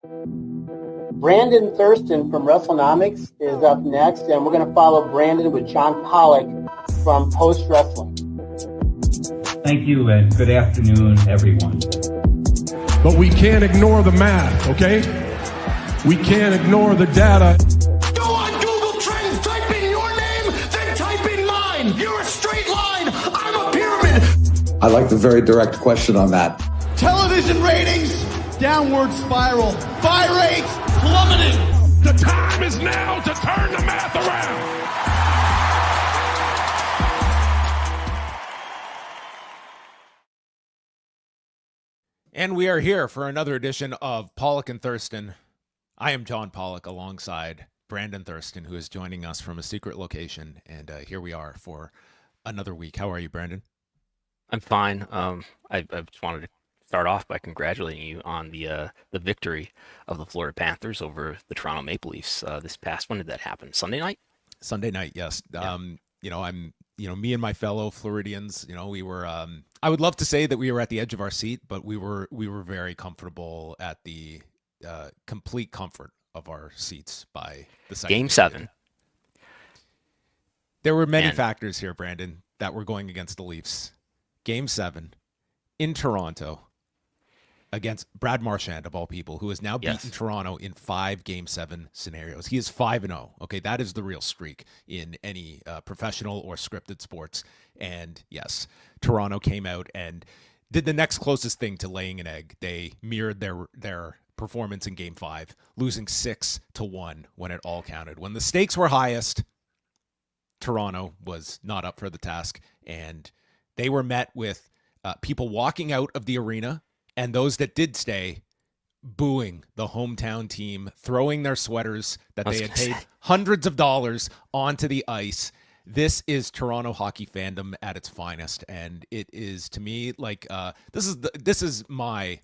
Brandon Thurston from WrestleNomics is up next, and we're going to follow Brandon with John Pollock from Post Wrestling. Thank you, and good afternoon, everyone. But we can't ignore the math, okay? We can't ignore the data. Go on Google Trends, type in your name, then type in mine. You're a straight line, I'm a pyramid. I like the very direct question on that. Television ratings, downward spiral. Buy rates, plummeting. The time is now to turn the math around. And we are here for another edition of Pollock and Thurston. I am John Pollock alongside Brandon Thurston, who is joining us from a secret location. And here we are for another week. How are you, Brandon? I'm fine. I just wanted to start off by congratulating you on the victory of the Florida Panthers over the Toronto Maple Leafs this past. When did that happen? Sunday night? Sunday night, yes. Yeah. Me and my fellow Floridians, we were, I would love to say that we were at the edge of our seat, but we were very comfortable at the complete comfort of our seats by the second Game 7. There were many factors here, Brandon, that were going against the Leafs. Game 7 in Toronto against Brad Marchand, of all people, who has now beaten Toronto in 5 Game 7 scenarios. He is 5-0. Okay, that is the real streak in any professional or scripted sports. And yes, Toronto came out and did the next closest thing to laying an egg. They mirrored their performance in Game 5, losing 6-1 when it all counted. When the stakes were highest, Toronto was not up for the task, and they were met with people walking out of the arena, and those that did stay booing the hometown team, throwing their sweaters that they had paid hundreds of dollars onto the ice. This is Toronto hockey fandom at its finest, and it is, to me, like this is my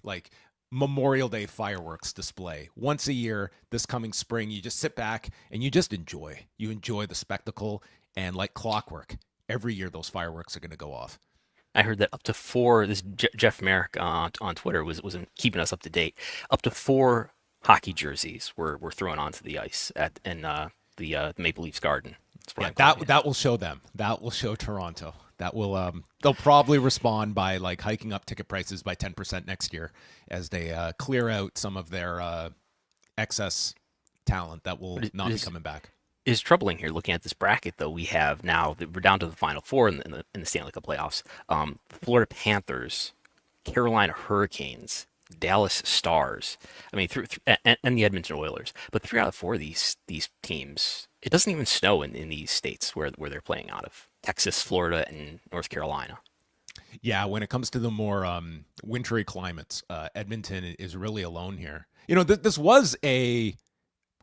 Memorial Day fireworks display. Once a year, this coming spring, you just sit back and you just enjoy. You enjoy the spectacle, and like clockwork, every year those fireworks are going to go off. I heard that up to 4. This Jeff Merrick on Twitter was keeping us up to date. Up to 4 hockey jerseys were thrown onto the ice in the Maple Leafs garden. Yeah, that will show them. That will show Toronto. That will they'll probably respond by hiking up ticket prices by 10% next year as they clear out some of their excess talent that will not be coming back. Is troubling here looking at this bracket, though. We have now we're down to the Final Four in the Stanley Cup playoffs. Florida Panthers, Carolina Hurricanes, Dallas Stars. I mean, and the Edmonton Oilers. But 3 out of 4 of these teams, it doesn't even snow in these states where they're playing out of: Texas, Florida, and North Carolina. Yeah, when it comes to the more wintry climates, Edmonton is really alone here. This was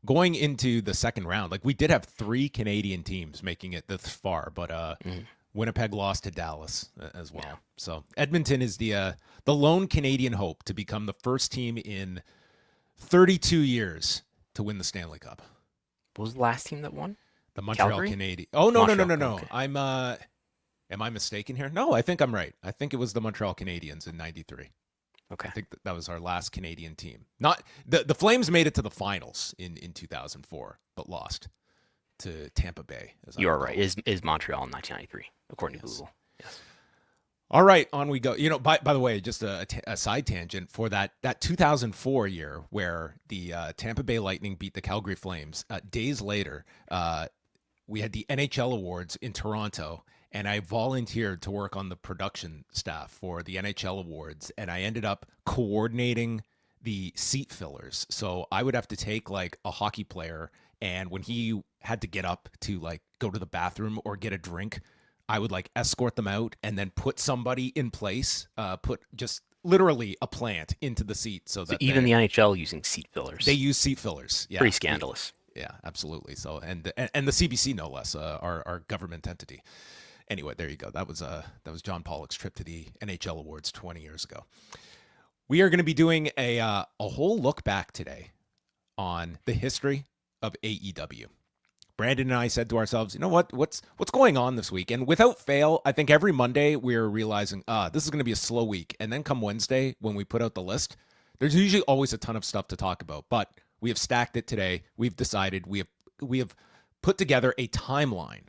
going into the second round, we did have 3 Canadian teams making it this far, but Winnipeg lost to Dallas as well. Yeah. So Edmonton is the lone Canadian hope to become the first team in 32 years to win the Stanley Cup. What was the last team that won? The Montreal Canadiens. Oh, no. Okay. Am I mistaken here? No, I think I'm right. I think it was the Montreal Canadiens in 93. Okay. I think that was our last Canadian team. Not the Flames made it to the finals in 2004, but lost to Tampa Bay. You are right. Is Montreal in 1993, according to Google. Yes. All right, on we go. By the way, just a side tangent for that 2004 year where the Tampa Bay Lightning beat the Calgary Flames. Days later, we had the NHL Awards in Toronto, and I volunteered to work on the production staff for the NHL Awards, and I ended up coordinating the seat fillers. So I would have to take a hockey player, and when he had to get up to go to the bathroom or get a drink, I would escort them out and then put somebody in place, put just literally a plant into the seat. So that even the NHL using seat fillers. They use seat fillers. Yeah. Pretty scandalous. Yeah, absolutely. So, and the CBC, no less, our government entity. Anyway, there you go. That was John Pollock's trip to the NHL Awards 20 years ago. We are going to be doing a whole look back today on the history of AEW. Brandon and I said to ourselves, you know what's going on this week? And without fail, I think every Monday we're realizing, this is going to be a slow week. And then come Wednesday, when we put out the list, There's usually always a ton of stuff to talk about, but we have stacked it today. We've decided we have put together a timeline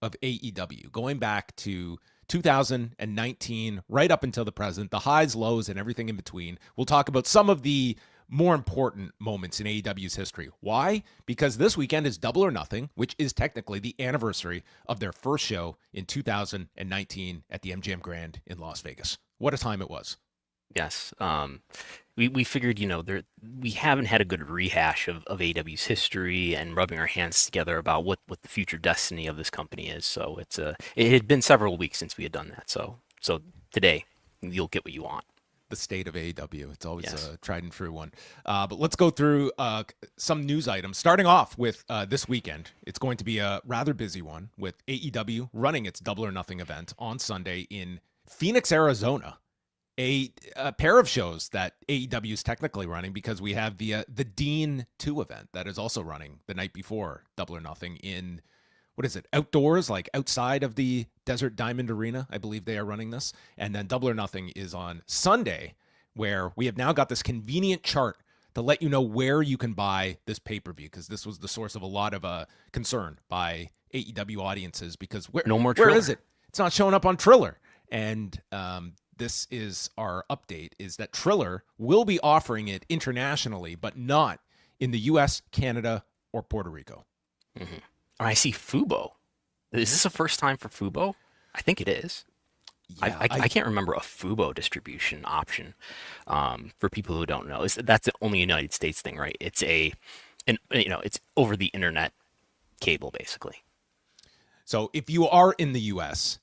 of AEW going back to 2019 right up until the present, the highs, lows, and everything in between. We'll talk about some of the more important moments in AEW's history. Why? Because this weekend is Double or Nothing, which is technically the anniversary of their first show in 2019 at the MGM Grand in Las Vegas. What a time it was. Yes. We figured, we haven't had a good rehash of AEW's history and rubbing our hands together about what the future destiny of this company is. So it had been several weeks since we had done that. So today you'll get what you want. The state of AEW. It's always a tried and true one. But let's go through some news items, starting off with this weekend. It's going to be a rather busy one with AEW running its Double or Nothing event on Sunday in Phoenix, Arizona. A pair of shows that AEW is technically running because we have the Dean 2 event that is also running the night before Double or Nothing in, what is it, outdoors, like outside of the Desert Diamond Arena. I believe they are running this. And then Double or Nothing is on Sunday, where we have now got this convenient chart to let you know where you can buy this pay-per-view, because this was the source of a lot of concern by AEW audiences, because where is it? It's not showing up on Triller. And this is our update, is that Triller will be offering it internationally, but not in the U.S., Canada, or Puerto Rico. Mm-hmm. I see Fubo. Is this a first time for Fubo? I think it is. Yeah, I can't remember a Fubo distribution option. For people who don't know, that's the only United States thing, right? It's it's over the internet cable, basically. So if you are in the U.S.,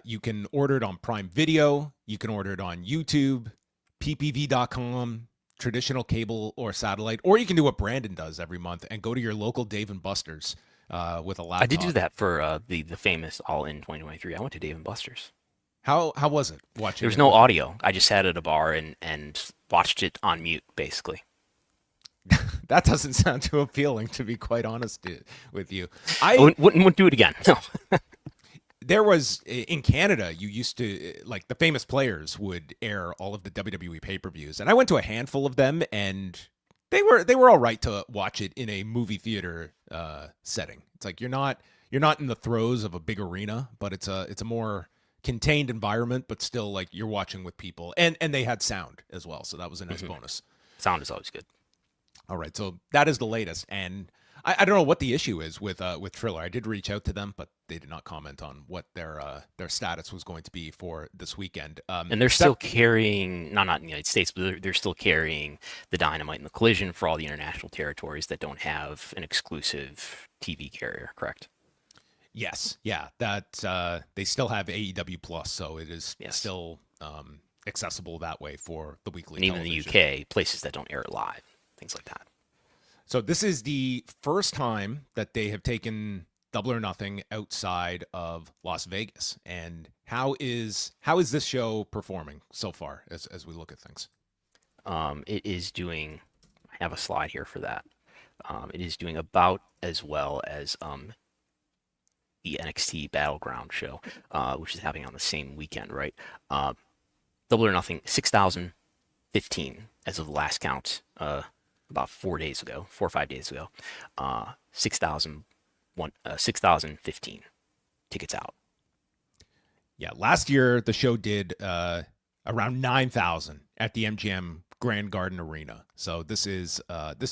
you can order it on Prime Video. You can order it on YouTube, ppv.com, traditional cable or satellite, or you can do what Brandon does every month and go to your local Dave & Buster's with a laptop. I did do that for the famous All In 2023. I went to Dave & Buster's. How was it watching? There was no audio. I just sat at a bar and watched it on mute, basically. That doesn't sound too appealing, to be quite honest with you. I wouldn't do it again. No. There was, in Canada, you used to, like, the Famous Players would air all of the WWE pay-per-views, and I went to a handful of them, and they were all right to watch it in a movie theater setting. It's like you're not in the throes of a big arena, but it's a more contained environment, but still, like, you're watching with people, and they had sound as well, so that was a nice bonus. Sound is always good. All right, so that is the latest, and I don't know what the issue is with Triller. I did reach out to them, but they did not comment on what their status was going to be for this weekend. And they're still carrying, not in the United States, but they're still carrying the Dynamite and the Collision for all the international territories that don't have an exclusive TV carrier, correct? Yes, yeah, that they still have AEW Plus, so it is still accessible that way for the weekly. And even in the UK, places that don't air it live, things like that. So this is the first time that they have taken Double or Nothing outside of Las Vegas. And how is this show performing so far as we look at things? It is doing, I have a slide here for that. It is doing about as well as the NXT Battleground show, which is happening on the same weekend, right? Double or Nothing, 6,015 as of the last count. About 4 or 5 days ago, 6,015 tickets out. Yeah, last year the show did around 9,000 at the MGM Grand Garden Arena. So this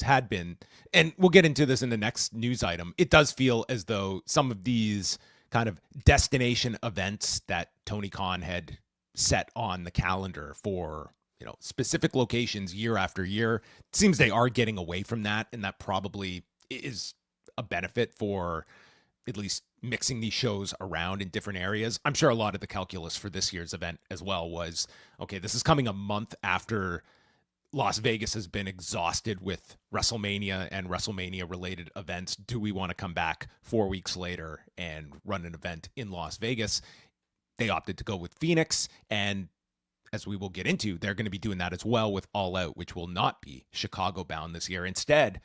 had been, and we'll get into this in the next news item. It does feel as though some of these kind of destination events that Tony Khan had set on the calendar for specific locations year after year, it seems they are getting away from that, and that probably is a benefit for at least mixing these shows around in different areas. I'm sure a lot of the calculus for this year's event as well was, okay, this is coming a month after Las Vegas has been exhausted with WrestleMania and WrestleMania-related events. Do we want to come back 4 weeks later and run an event in Las Vegas? They opted to go with Phoenix, and as we will get into, they're going to be doing that as well with All Out, which will not be Chicago-bound this year. Instead,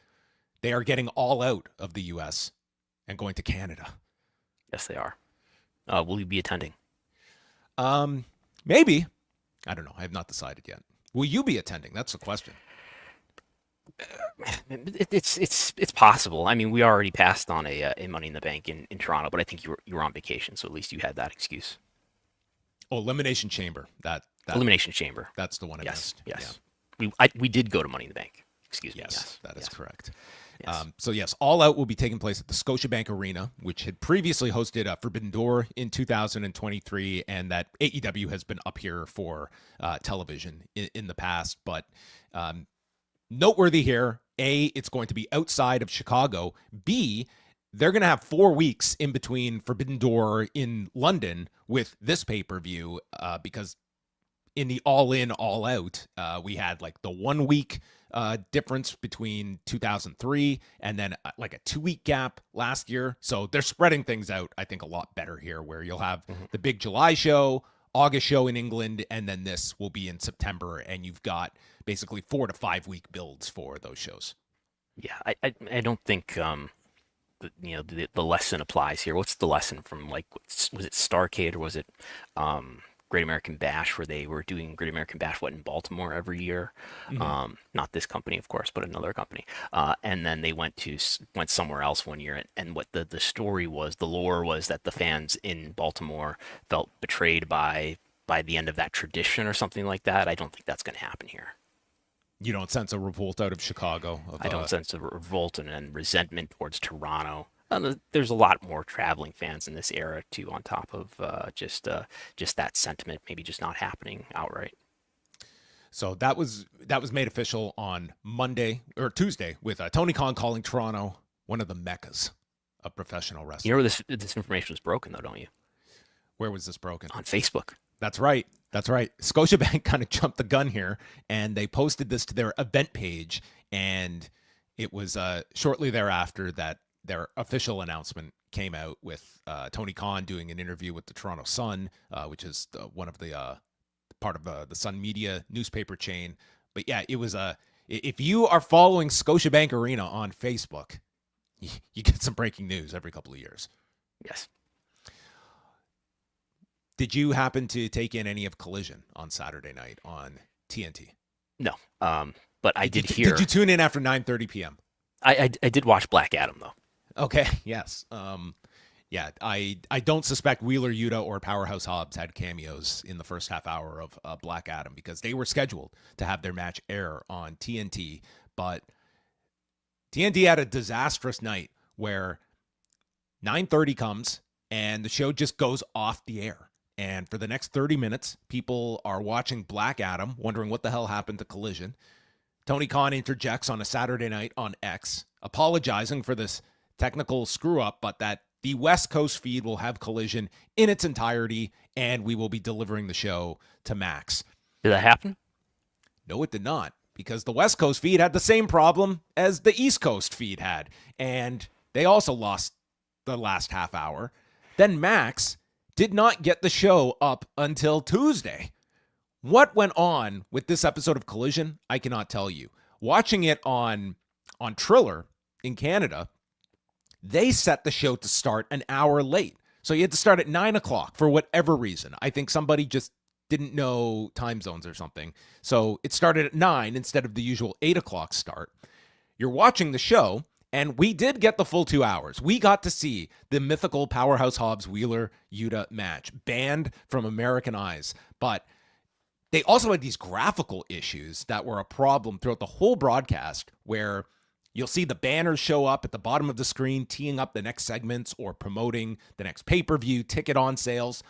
they are getting all out of the U.S. and going to Canada. Yes, they are. Will you be attending? Maybe. I don't know. I have not decided yet. Will you be attending? That's the question. It's possible. I mean, we already passed on a Money in the Bank in Toronto, but I think you were on vacation, so at least you had that excuse. Oh, Elimination Chamber. That Elimination Chamber. That's the one I missed. Yes. Yeah. We did go to Money in the Bank. Excuse me. Yes, that is correct. Yes. So yes, All Out will be taking place at the Scotiabank Arena, which had previously hosted Forbidden Door in 2023, and that AEW has been up here for television in the past. But noteworthy here, A, it's going to be outside of Chicago. B, they're going to have 4 weeks in between Forbidden Door in London with this pay-per-view because in the All In, All Out, we had like the 1 week difference between 2003 and then like a 2 week gap last year. So they're spreading things out, I think, a lot better here, where you'll have the big July show, August show in England, and then this will be in September, and you've got basically 4 to 5 week builds for those shows. Yeah, I don't think the lesson applies here. What's the lesson from, like, was it Starrcade or was it Great American Bash, where they were doing Great American Bash in Baltimore every year? Not this company, of course, but another company. And then they went somewhere else one year, and what the story was, the lore was that the fans in Baltimore felt betrayed by the end of that tradition or something like that. I don't think that's going to happen here. You don't sense a revolt out of Chicago? I don't sense a revolt and resentment towards Toronto. There's a lot more traveling fans in this era too, on top of just that sentiment maybe just not happening outright. So that was made official on Monday or Tuesday with Tony Khan calling Toronto one of the meccas of professional wrestling. You know where this information was broken, though, don't you? Where was this broken? On Facebook. That's right. Scotiabank kind of jumped the gun here, and they posted this to their event page, and it was shortly thereafter that their official announcement came out with Tony Khan doing an interview with the Toronto Sun, which is one of the part of the Sun Media newspaper chain. But yeah, it was if you are following Scotiabank Arena on Facebook, you get some breaking news every couple of years. Yes. Did you happen to take in any of Collision on Saturday night on TNT? No, but I did hear. Did you tune in after 9:30 p.m.? I did watch Black Adam, though. Okay, yes. Yeah, I don't suspect Wheeler Yuta or Powerhouse Hobbs had cameos in the first half hour of Black Adam, because they were scheduled to have their match air on TNT, but TNT had a disastrous night where 9:30 comes and the show just goes off the air. And for the next 30 minutes, people are watching Black Adam, wondering what the hell happened to Collision. Tony Khan interjects on a Saturday night on X, apologizing for this technical screw-up, but that the West Coast feed will have Collision in its entirety, and we will be delivering the show to Max. Did that happen? No, it did not, because the West Coast feed had the same problem as the East Coast feed had, and they also lost the last half hour. Then Max did not get the show up until Tuesday. What went on with this episode of Collision, I cannot tell you. Watching it on Triller in Canada, they set the show to start an hour late. So you had to start at 9 o'clock for whatever reason. I think somebody just didn't know time zones or something. So it started at 9 instead of the usual 8 o'clock start. You're watching the show, and we did get the full 2 hours. We got to see the mythical Powerhouse Hobbs Wheeler Yuta match, banned from American eyes. But they also had these graphical issues that were a problem throughout the whole broadcast, where you'll see the banners show up at the bottom of the screen, teeing up the next segments or promoting the next pay-per-view, ticket on sales.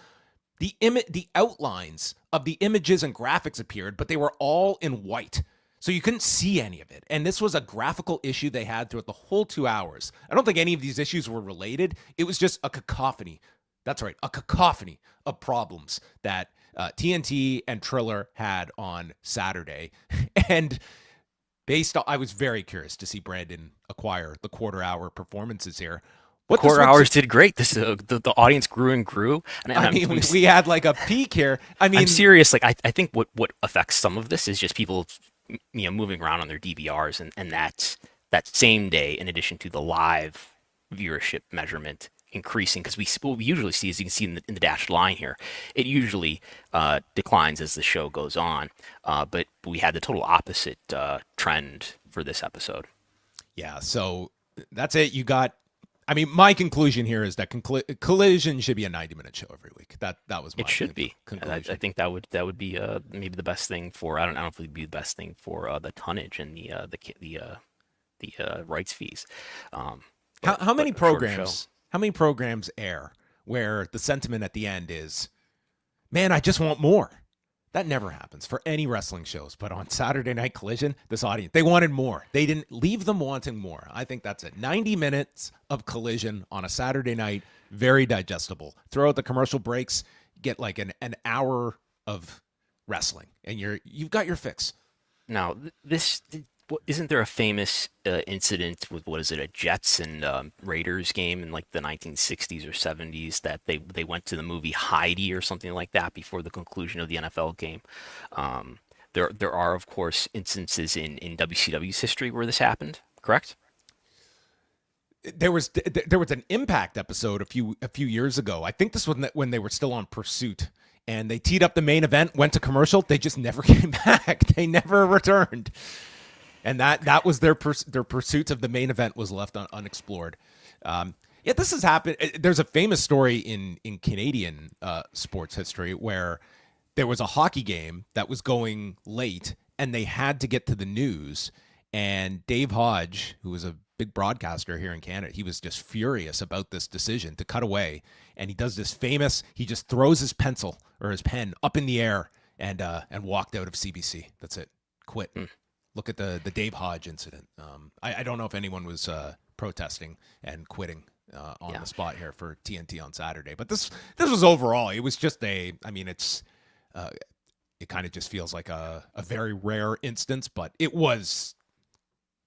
The outlines of the images and graphics appeared, but they were all in white. So you couldn't see any of it. And this was a graphical issue they had throughout the whole 2 hours. I don't think any of these issues were related. It was just a cacophony. That's right, a cacophony of problems that TNT and Triller had on Saturday. And I was very curious to see Brandon acquire the quarter-hour performances here. Quarter hours did great. The audience grew and grew. And we had like a peak here. I'm serious. Like I think what affects some of this is just people, moving around on their DVRs, and that same day, in addition to the live viewership measurement, increasing, because what we usually see, as you can see in the dashed line here, it usually declines as the show goes on. But we had the total opposite trend for this episode. Yeah, so that's it. You got, I mean, my conclusion here is that Collision should be a 90-minute show every week. That was my It should be. conclusion. I think that would be maybe the best thing for, I don't know if it would be the best thing for the tonnage and the rights fees. How many programs air where the sentiment at the end is, man, I just want more? That never happens for any wrestling shows. But on Saturday Night Collision, this audience, they wanted more. They didn't leave them wanting more. I think that's it. 90 minutes of Collision on a Saturday night, very digestible. Throw out the commercial breaks, get like an hour of wrestling, and you've got your fix. Now, isn't there a famous incident with, what is it, a Jets and Raiders game in like the 1960s or 70s that they went to the movie Heidi or something like that before the conclusion of the NFL game? There are, of course, instances in WCW's history where this happened, correct? There was an Impact episode a few years ago. I think this was when they were still on Pursuit, and they teed up the main event, went to commercial. They just never came back. They never returned. And that was their pursuit of the main event was left unexplored. Yeah, this has happened. There's a famous story in Canadian sports history where there was a hockey game that was going late, and they had to get to the news. And Dave Hodge, who was a big broadcaster here in Canada, he was just furious about this decision to cut away. And he does this famous, he just throws his pencil or his pen up in the air and walked out of CBC. That's it. Quit. Look at the Dave Hodge incident. I don't know if anyone was protesting and quitting on the spot here for TNT on Saturday, but this was overall. It was just it kind of just feels like a very rare instance, but it was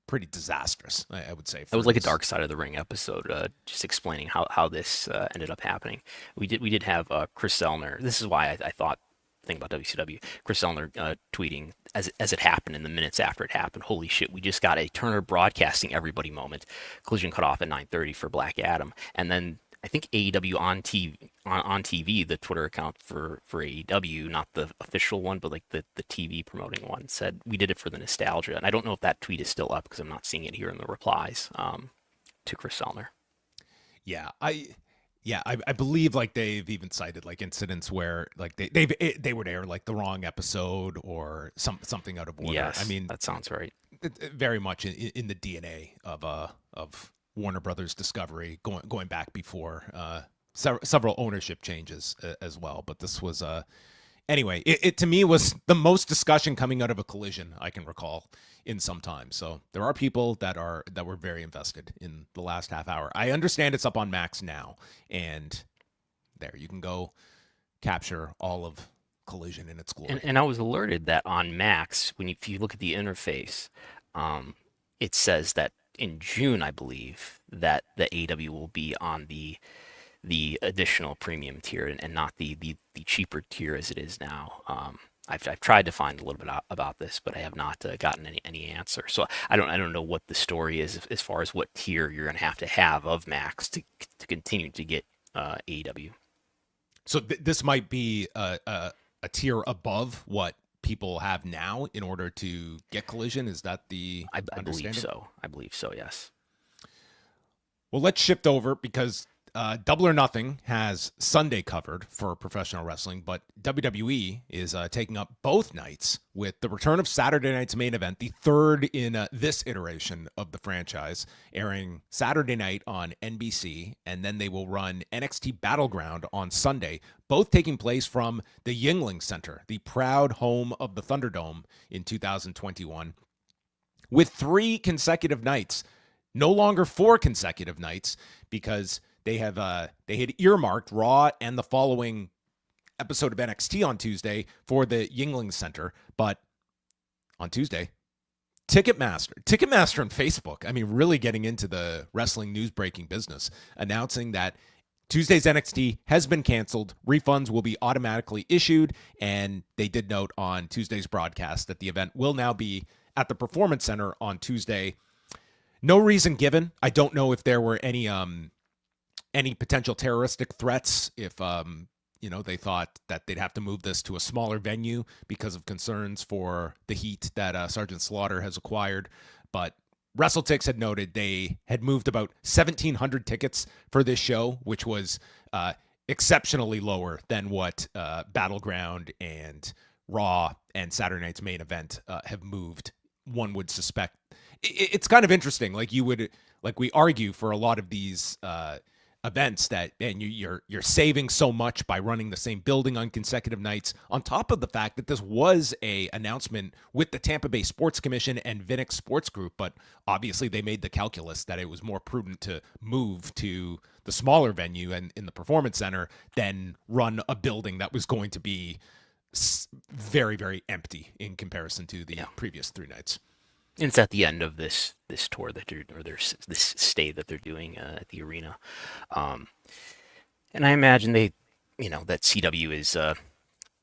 pretty disastrous, I would say. It was like a Dark Side of the Ring episode, just explaining how this ended up happening. We did have Chris Zellner. This is why I thought. Thing about WCW, Chris Zellner tweeting as it happened in the minutes after it happened. Holy shit, we just got a Turner Broadcasting everybody moment. Collision cut off at 9:30 for Black Adam, and then I think AEW on TV, the Twitter account for AEW, not the official one, but like the TV promoting one, said we did it for the nostalgia. And I don't know if that tweet is still up because I'm not seeing it here in the replies to Chris Zellner. Yeah, I believe like they've even cited like incidents where like they would air like the wrong episode or something out of order. Yes, I mean that sounds right. Very much in the DNA of Warner Brothers Discovery going back before several ownership changes as well. But this was anyway. It to me was the most discussion coming out of a Collision I can recall in some time. So there are people that were very invested in the last half hour. I understand it's up on Max now, and there you can go capture all of Collision in its glory. And I was alerted that on Max, if you look at the interface, it says that in June, I believe, that the AEW will be on the additional premium tier and not the cheaper tier as it is now. I've tried to find a little bit about this, but I have not gotten any answer. So I don't know what the story is as far as what tier you're going to have of Max to continue to get AEW. So this might be a tier above what people have now in order to get Collision. Is that the understanding? I believe so. Yes. Well, let's shift over because Double or Nothing has Sunday covered for professional wrestling, but WWE is taking up both nights with the return of Saturday night's main event, the third in this iteration of the franchise, airing Saturday night on NBC, and then they will run NXT Battleground on Sunday, both taking place from the Yuengling Center, the proud home of the Thunderdome in 2021, with 3 consecutive nights, no longer 4 consecutive nights, because they had earmarked Raw and the following episode of NXT on Tuesday for the Yuengling Center. But on Tuesday, Ticketmaster on Facebook, I mean, really getting into the wrestling news breaking business, announcing that Tuesday's NXT has been canceled. Refunds will be automatically issued. And they did note on Tuesday's broadcast that the event will now be at the Performance Center on Tuesday. No reason given. I don't know if there were any any potential terroristic threats if they thought that they'd have to move this to a smaller venue because of concerns for the heat that Sergeant Slaughter has acquired. But WrestleTix had noted they had moved about 1,700 tickets for this show, which was exceptionally lower than what Battleground and Raw and Saturday Night's Main Event have moved. One would suspect. It's kind of interesting. Like we argue for a lot of these events that, and you're saving so much by running the same building on consecutive nights, on top of the fact that this was a announcement with the Tampa Bay Sports Commission and Vinix Sports Group, but obviously they made the calculus that it was more prudent to move to the smaller venue and in the Performance Center than run a building that was going to be very, very empty in comparison to the previous 3 nights. And it's at the end of this tour this stay that they're doing at the arena, and I imagine that CW is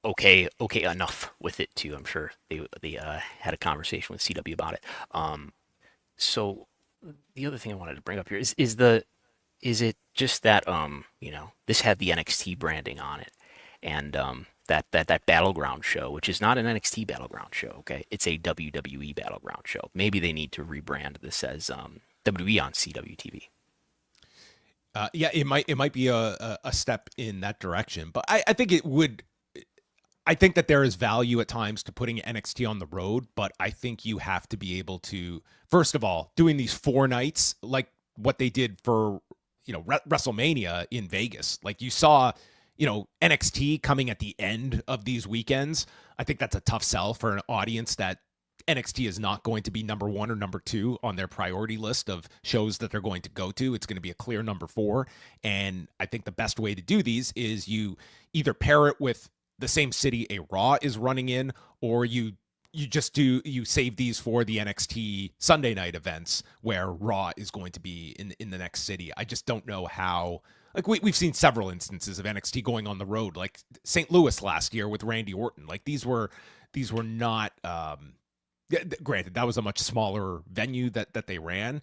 okay enough with it too. I'm sure they had a conversation with CW about it. So the other thing I wanted to bring up here is it just that this had the NXT branding on it, and that Battleground show, which is not an NXT Battleground show, okay? It's a WWE Battleground show. Maybe they need to rebrand this as WWE on CWTV. It might be a step in that direction, but I think it would. I think that there is value at times to putting NXT on the road, but I think you have to be able to, first of all, doing these 4 nights like what they did for WrestleMania in Vegas. Like you saw, NXT coming at the end of these weekends. I think that's a tough sell for an audience that NXT is not going to be number 1 or number 2 on their priority list of shows that they're going to go to. It's going to be a clear number 4. And I think the best way to do these is you either pair it with the same city a Raw is running in, or you save these for the NXT Sunday night events where Raw is going to be in the next city. I just don't know how. Like we've seen several instances of NXT going on the road, like St. Louis last year with Randy Orton. Like these were not. Granted, that was a much smaller venue that they ran,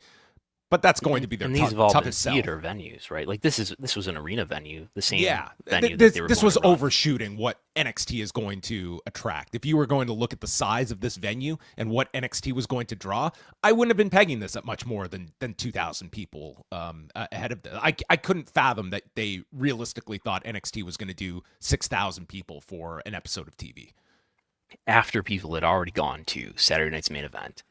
but that's going to be their these have all been toughest sell. Theater venues, right? Like this was an arena venue, the same venue this, that they were this going was to run. overshooting what NXT is going to attract. If you were going to look at the size of this venue and what NXT was going to draw, I wouldn't have been pegging this at much more than 2,000 people ahead of this. I couldn't fathom that they realistically thought NXT was going to do 6,000 people for an episode of TV. After people had already gone to Saturday Night's Main Event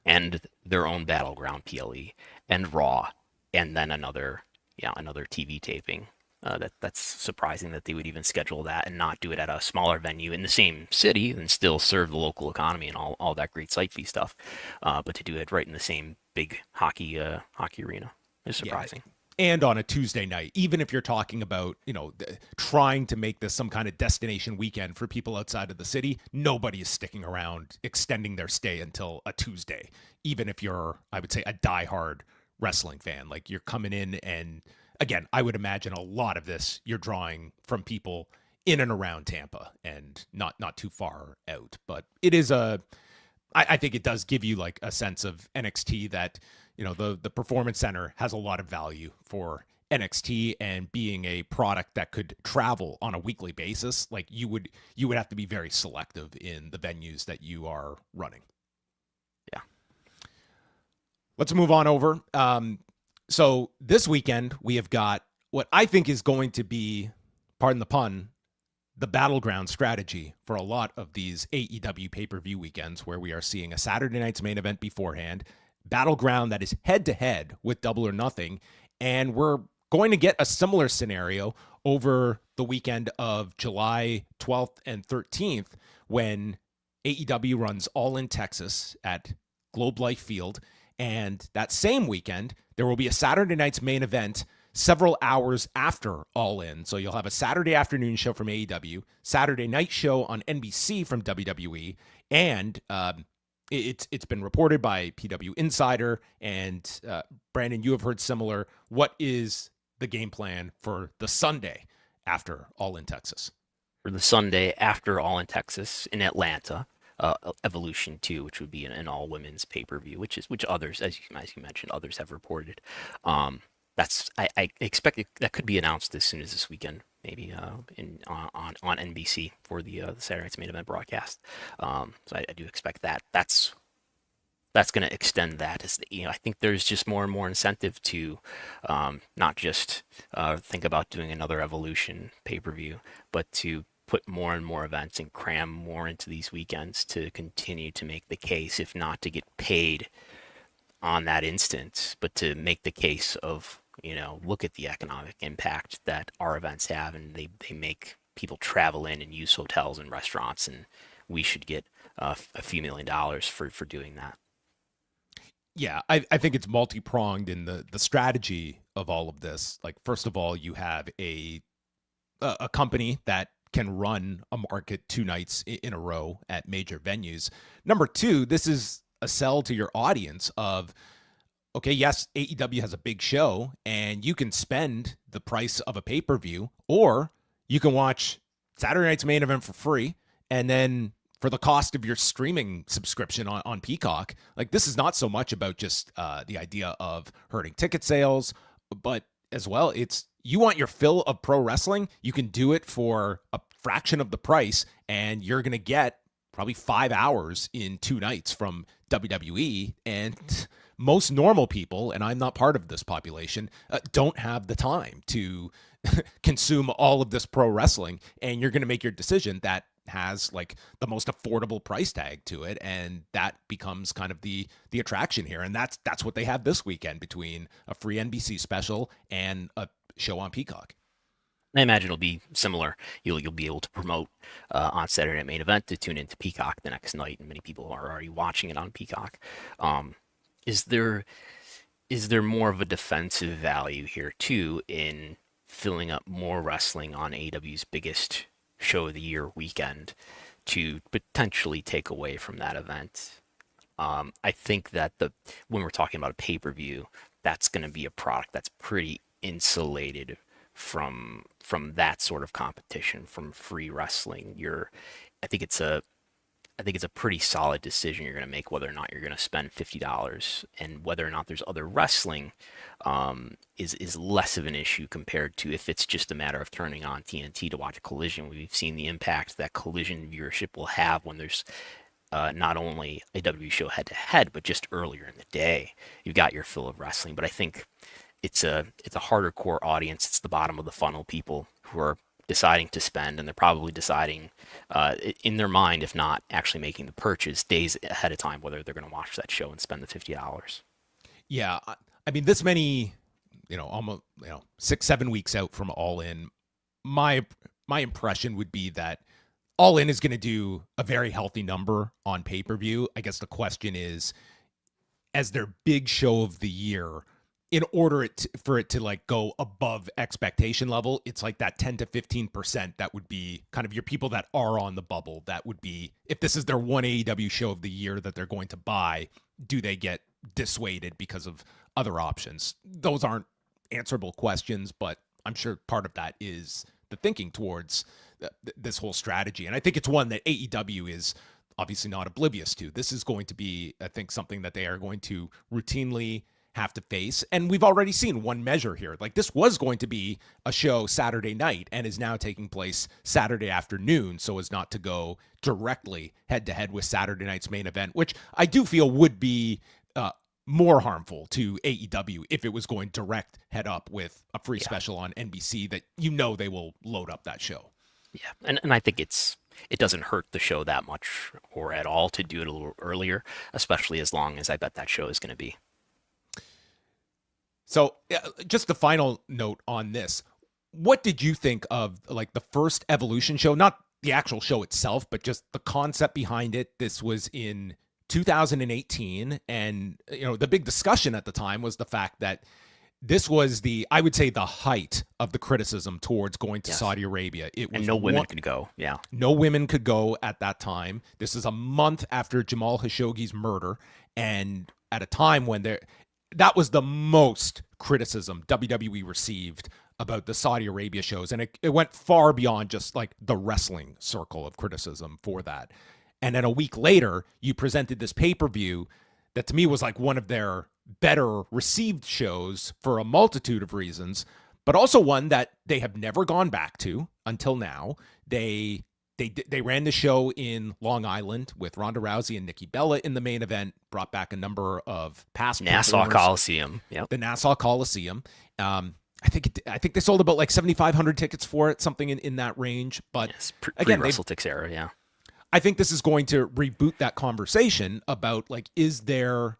and their own Battleground PLE and Raw, and then another TV taping. That's surprising that they would even schedule that and not do it at a smaller venue in the same city and still serve the local economy and all that great site fee stuff. But to do it right in the same big hockey arena is surprising. Yeah. And on a Tuesday night, even if you're talking about, trying to make this some kind of destination weekend for people outside of the city, nobody is sticking around extending their stay until a Tuesday. Even if you're, I would say, a diehard wrestling fan, like you're coming in, and again, I would imagine a lot of this you're drawing from people in and around Tampa and not too far out. But it is I think it does give you like a sense of NXT that, the Performance Center has a lot of value for NXT, and being a product that could travel on a weekly basis, like you would have to be very selective in the venues that you are running. Yeah. Let's move on over. So this weekend we have got what I think is going to be, pardon the pun, the battleground strategy for a lot of these AEW pay-per-view weekends, where we are seeing a Saturday night's main event beforehand, battleground that is head-to-head with Double or Nothing, and we're going to get a similar scenario over the weekend of July 12th and 13th when AEW runs All in Texas at Globe Life Field, and that same weekend there will be a Saturday night's main event several hours after All In. So you'll have a Saturday afternoon show from AEW, Saturday night show on NBC from WWE, and it's been reported by PW Insider, and Brandon, you have heard similar. What is the game plan for the Sunday after All in Texas? For the Sunday after All in Texas in Atlanta, Evolution 2, which would be an all-women's pay-per-view, which others, as you mentioned, others have reported. I expect that could be announced as soon as this weekend, maybe on NBC for the Saturday Night's Main Event broadcast. So I do expect that. That's going to extend that. I think there's just more and more incentive to not just think about doing another Evolution pay-per-view, but to put more and more events and cram more into these weekends to continue to make the case, if not to get paid on that instance, but to make the case of, look at the economic impact that our events have, and they make people travel in and use hotels and restaurants, and we should get a few $1 million for doing that. Yeah, I think it's multi-pronged in the strategy of all of this. Like, first of all, you have a company that can run a market 2 nights in a row at major venues. Number two, this is a sell to your audience of, okay, yes, AEW has a big show, and you can spend the price of a pay-per-view, or you can watch Saturday Night's Main Event for free, and then for the cost of your streaming subscription on Peacock. Like, this is not so much about just the idea of hurting ticket sales, but as well, it's you want your fill of pro wrestling, you can do it for a fraction of the price, and you're going to get probably 5 hours in 2 nights from WWE. And most normal people, and I'm not part of this population, don't have the time to consume all of this pro wrestling, and you're going to make your decision that has like the most affordable price tag to it, and that becomes kind of the attraction here. And that's what they have this weekend between a free NBC special and a show on Peacock. I imagine it'll be similar. You'll be able to promote on Saturday Night Main Event to tune into Peacock the next night, and many people are already watching it on Peacock. Is there more of a defensive value here too in filling up more wrestling on AEW's biggest show of the year weekend to potentially take away from that event? I think that when we're talking about a pay-per-view, that's going to be a product that's pretty insulated from that sort of competition, from free wrestling. I think it's a pretty solid decision you're going to make whether or not you're going to spend $50, and whether or not there's other wrestling is less of an issue compared to if it's just a matter of turning on TNT to watch Collision. We've seen the impact that Collision viewership will have when there's not only a WWE show head-to-head, but just earlier in the day, you've got your fill of wrestling. But I think it's a harder core audience. It's the bottom of the funnel people who are deciding to spend, and they're probably deciding in their mind, if not actually making the purchase days ahead of time, whether they're going to watch that show and spend the $50. Yeah, I mean, this many, almost 6-7 weeks out from All In, my impression would be that All In is going to do a very healthy number on pay-per-view. I guess the question is, as their big show of the year, in order for it to like go above expectation level, it's like that 10 to 15% that would be kind of your people that are on the bubble. That would be, if this is their one AEW show of the year that they're going to buy, do they get dissuaded because of other options? Those aren't answerable questions, but I'm sure part of that is the thinking towards this whole strategy. And I think it's one that AEW is obviously not oblivious to. This is going to be, I think, something that they are going to routinely have to face. And we've already seen one measure here. Like, this was going to be a show Saturday night and is now taking place Saturday afternoon, so as not to go directly head to head with Saturday night's Main Event, which I do feel would be more harmful to AEW if it was going direct head up with a free special on NBC that they will load up that show. Yeah, and I think it doesn't hurt the show that much or at all to do it a little earlier, especially as long as I bet that show is going to be. So just the final note on this, what did you think of like the first Evolution show? Not the actual show itself, but just the concept behind it. This was in 2018. And, the big discussion at the time was the fact that this was I would say the height of the criticism towards going to Saudi Arabia. And no women could go. Yeah. No women could go at that time. This is a month after Jamal Khashoggi's murder. And at a time when that was the most criticism WWE received about the Saudi Arabia shows. And it went far beyond just like the wrestling circle of criticism for that. And then a week later, you presented this pay-per-view that to me was like one of their better received shows for a multitude of reasons, but also one that they have never gone back to until now. They ran the show in Long Island with Ronda Rousey and Nikki Bella in the main event, brought back a number of past Nassau Coliseum. Yep. The Nassau Coliseum. I think they sold about like 7,500 tickets for it, something in that range. But yes, again, pre-WrestleTix era, yeah. I think this is going to reboot that conversation about, like, is there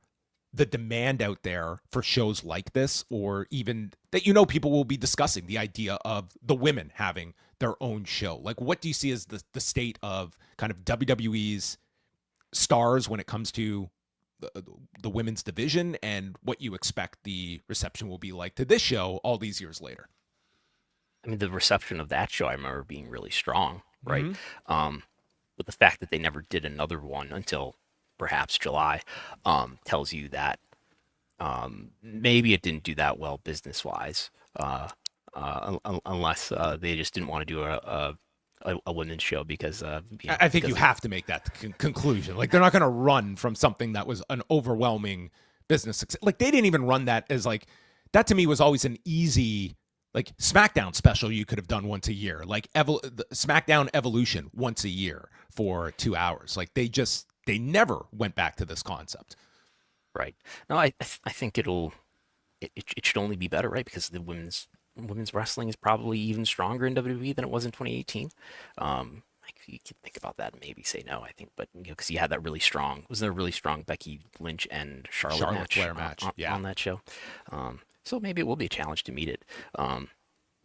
the demand out there for shows like this, or even that, people will be discussing the idea of the women having their own show. Like, what do you see as the state of kind of WWE's stars when it comes to the women's division, and what you expect the reception will be like to this show all these years later? I mean, the reception of that show I remember being really strong, right? Mm-hmm. But the fact that they never did another one until perhaps July tells you that maybe it didn't do that well business-wise, unless they just didn't want to do a women's show because I think you have to make that conclusion. Like, they're not going to run from something that was an overwhelming business success. Like, they didn't even run that as, like, that to me was always an easy, like, SmackDown special you could have done once a year, like the SmackDown Evolution once a year for 2 hours. Like, they never went back to this concept. Right. No, I think it should only be better, right? Because the women's wrestling is probably even stronger in WWE than it was in 2018. You can think about that and maybe say no, I think, but because you had that really strong, wasn't there a really strong Becky Lynch and Charlotte Flair match on that show? So maybe it will be a challenge to meet it.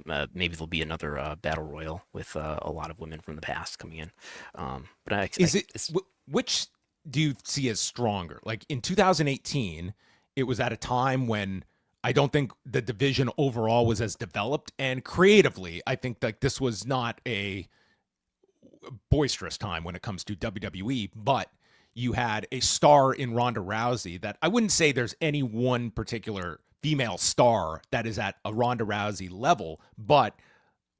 Maybe there'll be another battle royal with a lot of women from the past coming in. But which do you see as stronger? Like, in 2018, it was at a time when I don't think the division overall was as developed, and creatively, I think that this was not a boisterous time when it comes to WWE, but you had a star in Ronda Rousey that I wouldn't say there's any one particular female star that is at a Ronda Rousey level, but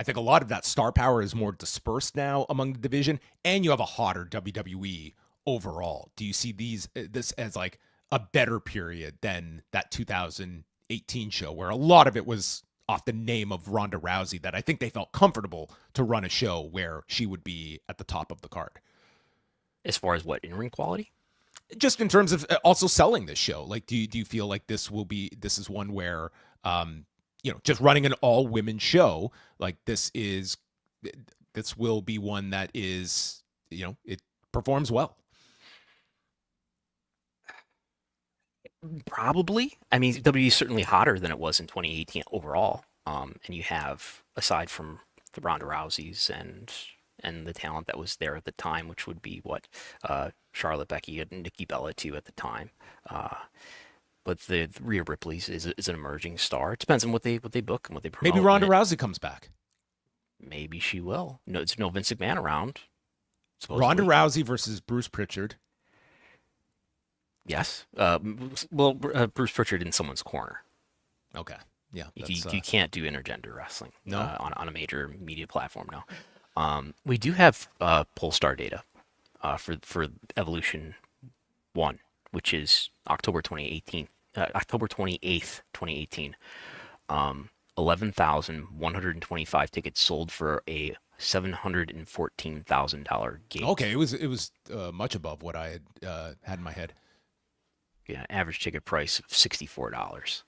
I think a lot of that star power is more dispersed now among the division, and you have a hotter WWE overall. Do you see this as like a better period than that 2018 show where a lot of it was off the name of Ronda Rousey, that I think they felt comfortable to run a show where she would be at the top of the card? As far as what, in-ring quality? Just in terms of also selling this show. Like, do you feel like this is one where, just running an all-women show, like this will be one that is, it performs well? Probably. I mean, WWE is certainly hotter than it was in 2018 overall. And you have, aside from the Ronda Rouseys and the talent that was there at the time, which would be Charlotte, Becky, and Nikki Bella too at the time. But the Rhea Ripley's is an emerging star. It depends on what they book and what they promote. Maybe Ronda Rousey comes back. Maybe she will. No, it's no Vince McMahon around. Supposedly. Ronda Rousey versus Bruce Pritchard. Yes. Bruce Pritchard in someone's corner. Okay. Yeah. You can't do intergender wrestling. No. On a major media platform. No. We do have Pollstar data for Evolution 1, which is October 2018. October 28th, 2018. 11,125 tickets sold for a $714,000 gate. Okay, it was much above what I had in my head. Yeah, average ticket price of $64.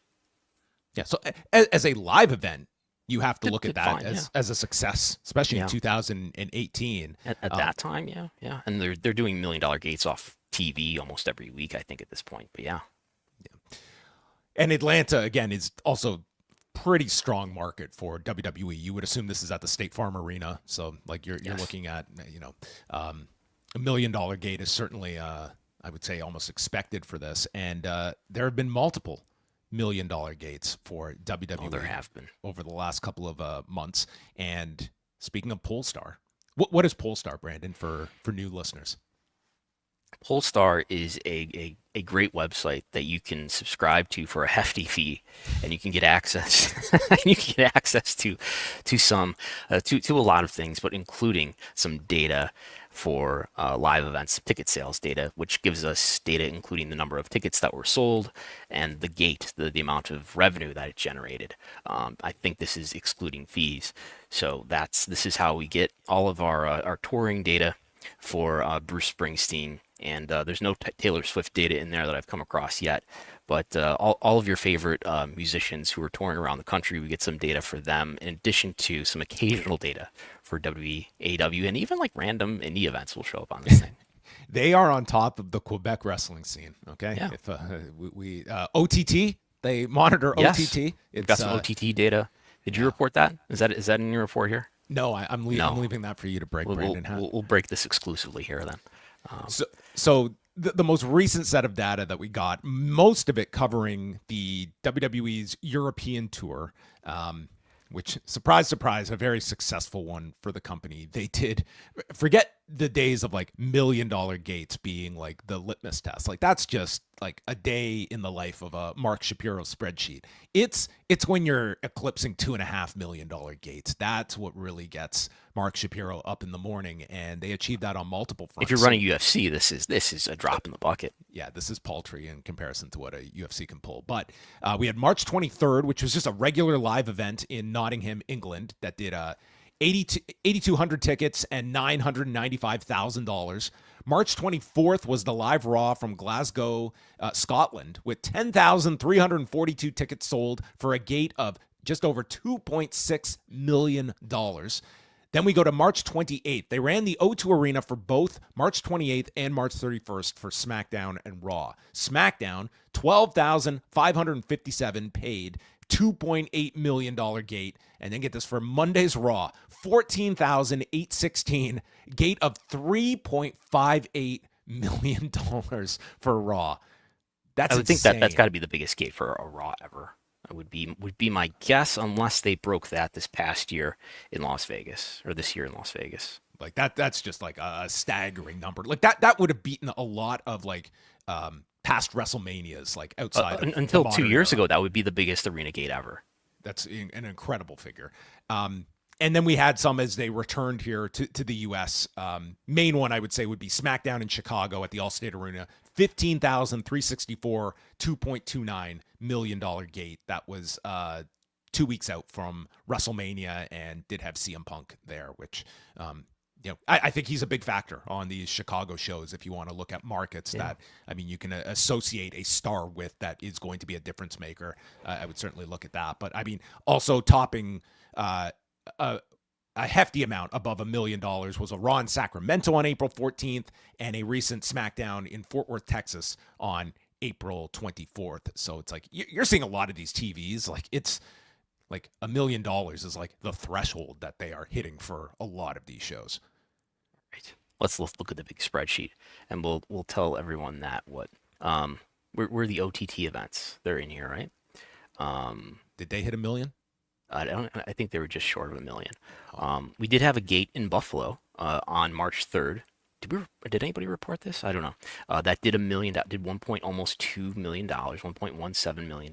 Yeah, so as a live event, you have to look at that as a success, especially in 2018. At that time, yeah. And they're doing $1 million gates off TV almost every week, I think, at this point. But yeah. And Atlanta, again, is also pretty strong market for WWE. You would assume this is at the State Farm Arena, so like you're looking at $1 million gate is certainly I would say almost expected for this, and there have been multiple $1 million gates for WWE. Oh, there have been over the last couple of months. And speaking of Pollstar, what is Pollstar, Brandon, for new listeners? Pollstar is a great website that you can subscribe to for a hefty fee, and you can get access. to some to a lot of things, but including some data for live events ticket sales data, which gives us data including the number of tickets that were sold and the gate, the amount of revenue that it generated. I think this is excluding fees. So this is how we get all of our touring data for Bruce Springsteen. And there's no Taylor Swift data in there that I've come across yet. But all of your favorite musicians who are touring around the country, we get some data for them, in addition to some occasional data for WWE, AEW, and even like random indie events will show up on this thing. They are on top of the Quebec wrestling scene. Okay, yeah. If we OTT, they monitor yes. OTT. We've got some OTT data. Did you report that? Is that in your report here? No, I'm leaving that for you to break, Brandon. We'll break this exclusively here then. So the most recent set of data that we got, most of it covering the WWE's European tour, which, surprise, surprise, a very successful one for the company. They did, forget the days of like $1 million gates being like the litmus test. Like that's just like a day in the life of a Mark Shapiro spreadsheet. It's when you're eclipsing $2.5 million gates. That's what really gets Mark Shapiro up in the morning, and they achieved that on multiple fronts. If you're running UFC, this is a drop in the bucket. Yeah, this is paltry in comparison to what a UFC can pull. But we had March 23rd, which was just a regular live event in Nottingham, England, that did 8,200 tickets and $995,000. March 24th was the live Raw from Glasgow, Scotland, with 10,342 tickets sold for a gate of just over $2.6 million. Then we go to March 28th. They ran the O2 Arena for both March 28th and March 31st for SmackDown and Raw. SmackDown, 12,557 paid, $2.8 million gate. And then get this, for Monday's Raw, 14,816, gate of $3.58 million for Raw. I would think that's got to be the biggest gate for a Raw ever. Would be my guess, unless they broke that this past year in Las Vegas, or this year in Las Vegas. Like that's just like a staggering number. Like that would have beaten a lot of like past WrestleManias, like outside until 2 years ago. That would be the biggest arena gate ever. That's an incredible figure. And then we had some as they returned here to the U.S. Main one, I would say, would be SmackDown in Chicago at the Allstate Arena. 15,364, $2.29 million gate. That was 2 weeks out from WrestleMania, and did have CM Punk there, which, I think he's a big factor on these Chicago shows. If you want to look at markets that, you can associate a star with that is going to be a difference maker. I would certainly look at that. But also topping a hefty amount above $1 million was a Raw in Sacramento on April 14th and a recent SmackDown in Fort Worth, Texas on April 24th. So it's like you're seeing a lot of these TVs. Like it's like $1 million is like the threshold that they are hitting for a lot of these shows. Right. Let's look at the big spreadsheet, and we'll tell everyone that we're the OTT events. They're in here, right? Did they hit $1 million? I think they were just short of $1 million. We did have a gate in Buffalo on March 3rd. Did anybody report this? I don't know. That did $1 million. That did almost $2 million, $1.17 million.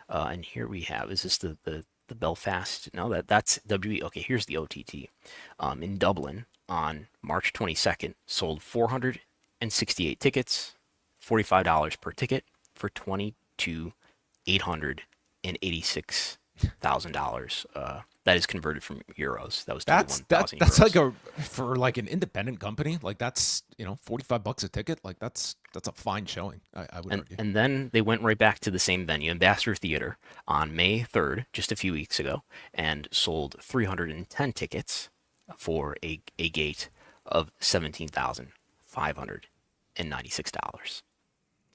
And here we have. Is this the Belfast? No, that's WWE. Okay, here's the OTT. In Dublin on March 22nd, sold 468 tickets, $45 per ticket for $22,886,000. That is converted from euros. That was that's euros. For an independent company, like that's $45 a ticket. Like that's a fine showing. I would argue. And then they went right back to the same venue, Ambassador Theater, on May 3rd, just a few weeks ago, and sold 310 tickets for a gate of $17,596.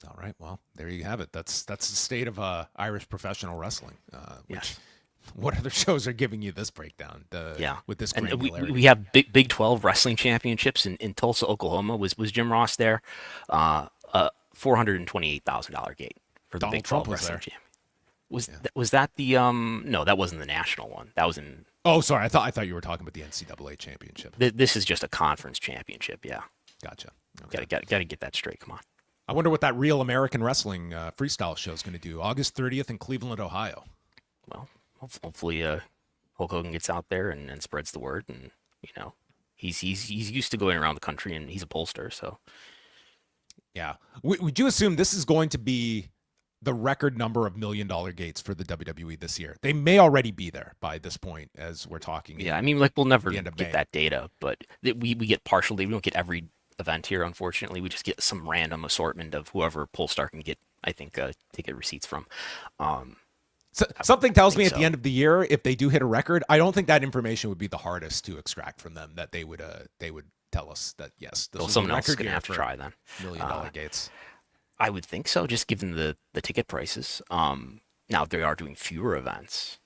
All right. Well, there you have it. That's the state of Irish professional wrestling. Yes. What other shows are giving you this breakdown? With this granularity? And we have Big 12 wrestling championships in Tulsa, Oklahoma. Was Jim Ross there? $428,000 gate for the Donald Big 12 Trump wrestling champion. Was that the no? That wasn't the national one. That was in. Oh, sorry. I thought you were talking about the NCAA championship. This is just a conference championship. Yeah. Gotcha. Okay. Gotta get that straight. Come on. I wonder what that Real American Wrestling freestyle show is going to do. August 30th in Cleveland, Ohio. Well, hopefully Hulk Hogan gets out there and spreads the word, and He's used to going around the country, and he's a pollster. So, yeah. Would you assume this is going to be the record number of $1 million gates for the WWE this year? They may already be there by this point as we're talking. Yeah, I mean, like, we'll never get that data, but we get partial data. We don't get every event here, unfortunately. We just get some random assortment of whoever Pollstar can get, I think, ticket receipts from. So, something tells me at the end of the year, if they do hit a record, I don't think that information would be the hardest to extract from them. That they would tell us that yes, this was someone a else is record gonna year have to for try then. $1 million gates. I would think so, just given the ticket prices. Now they are doing fewer events,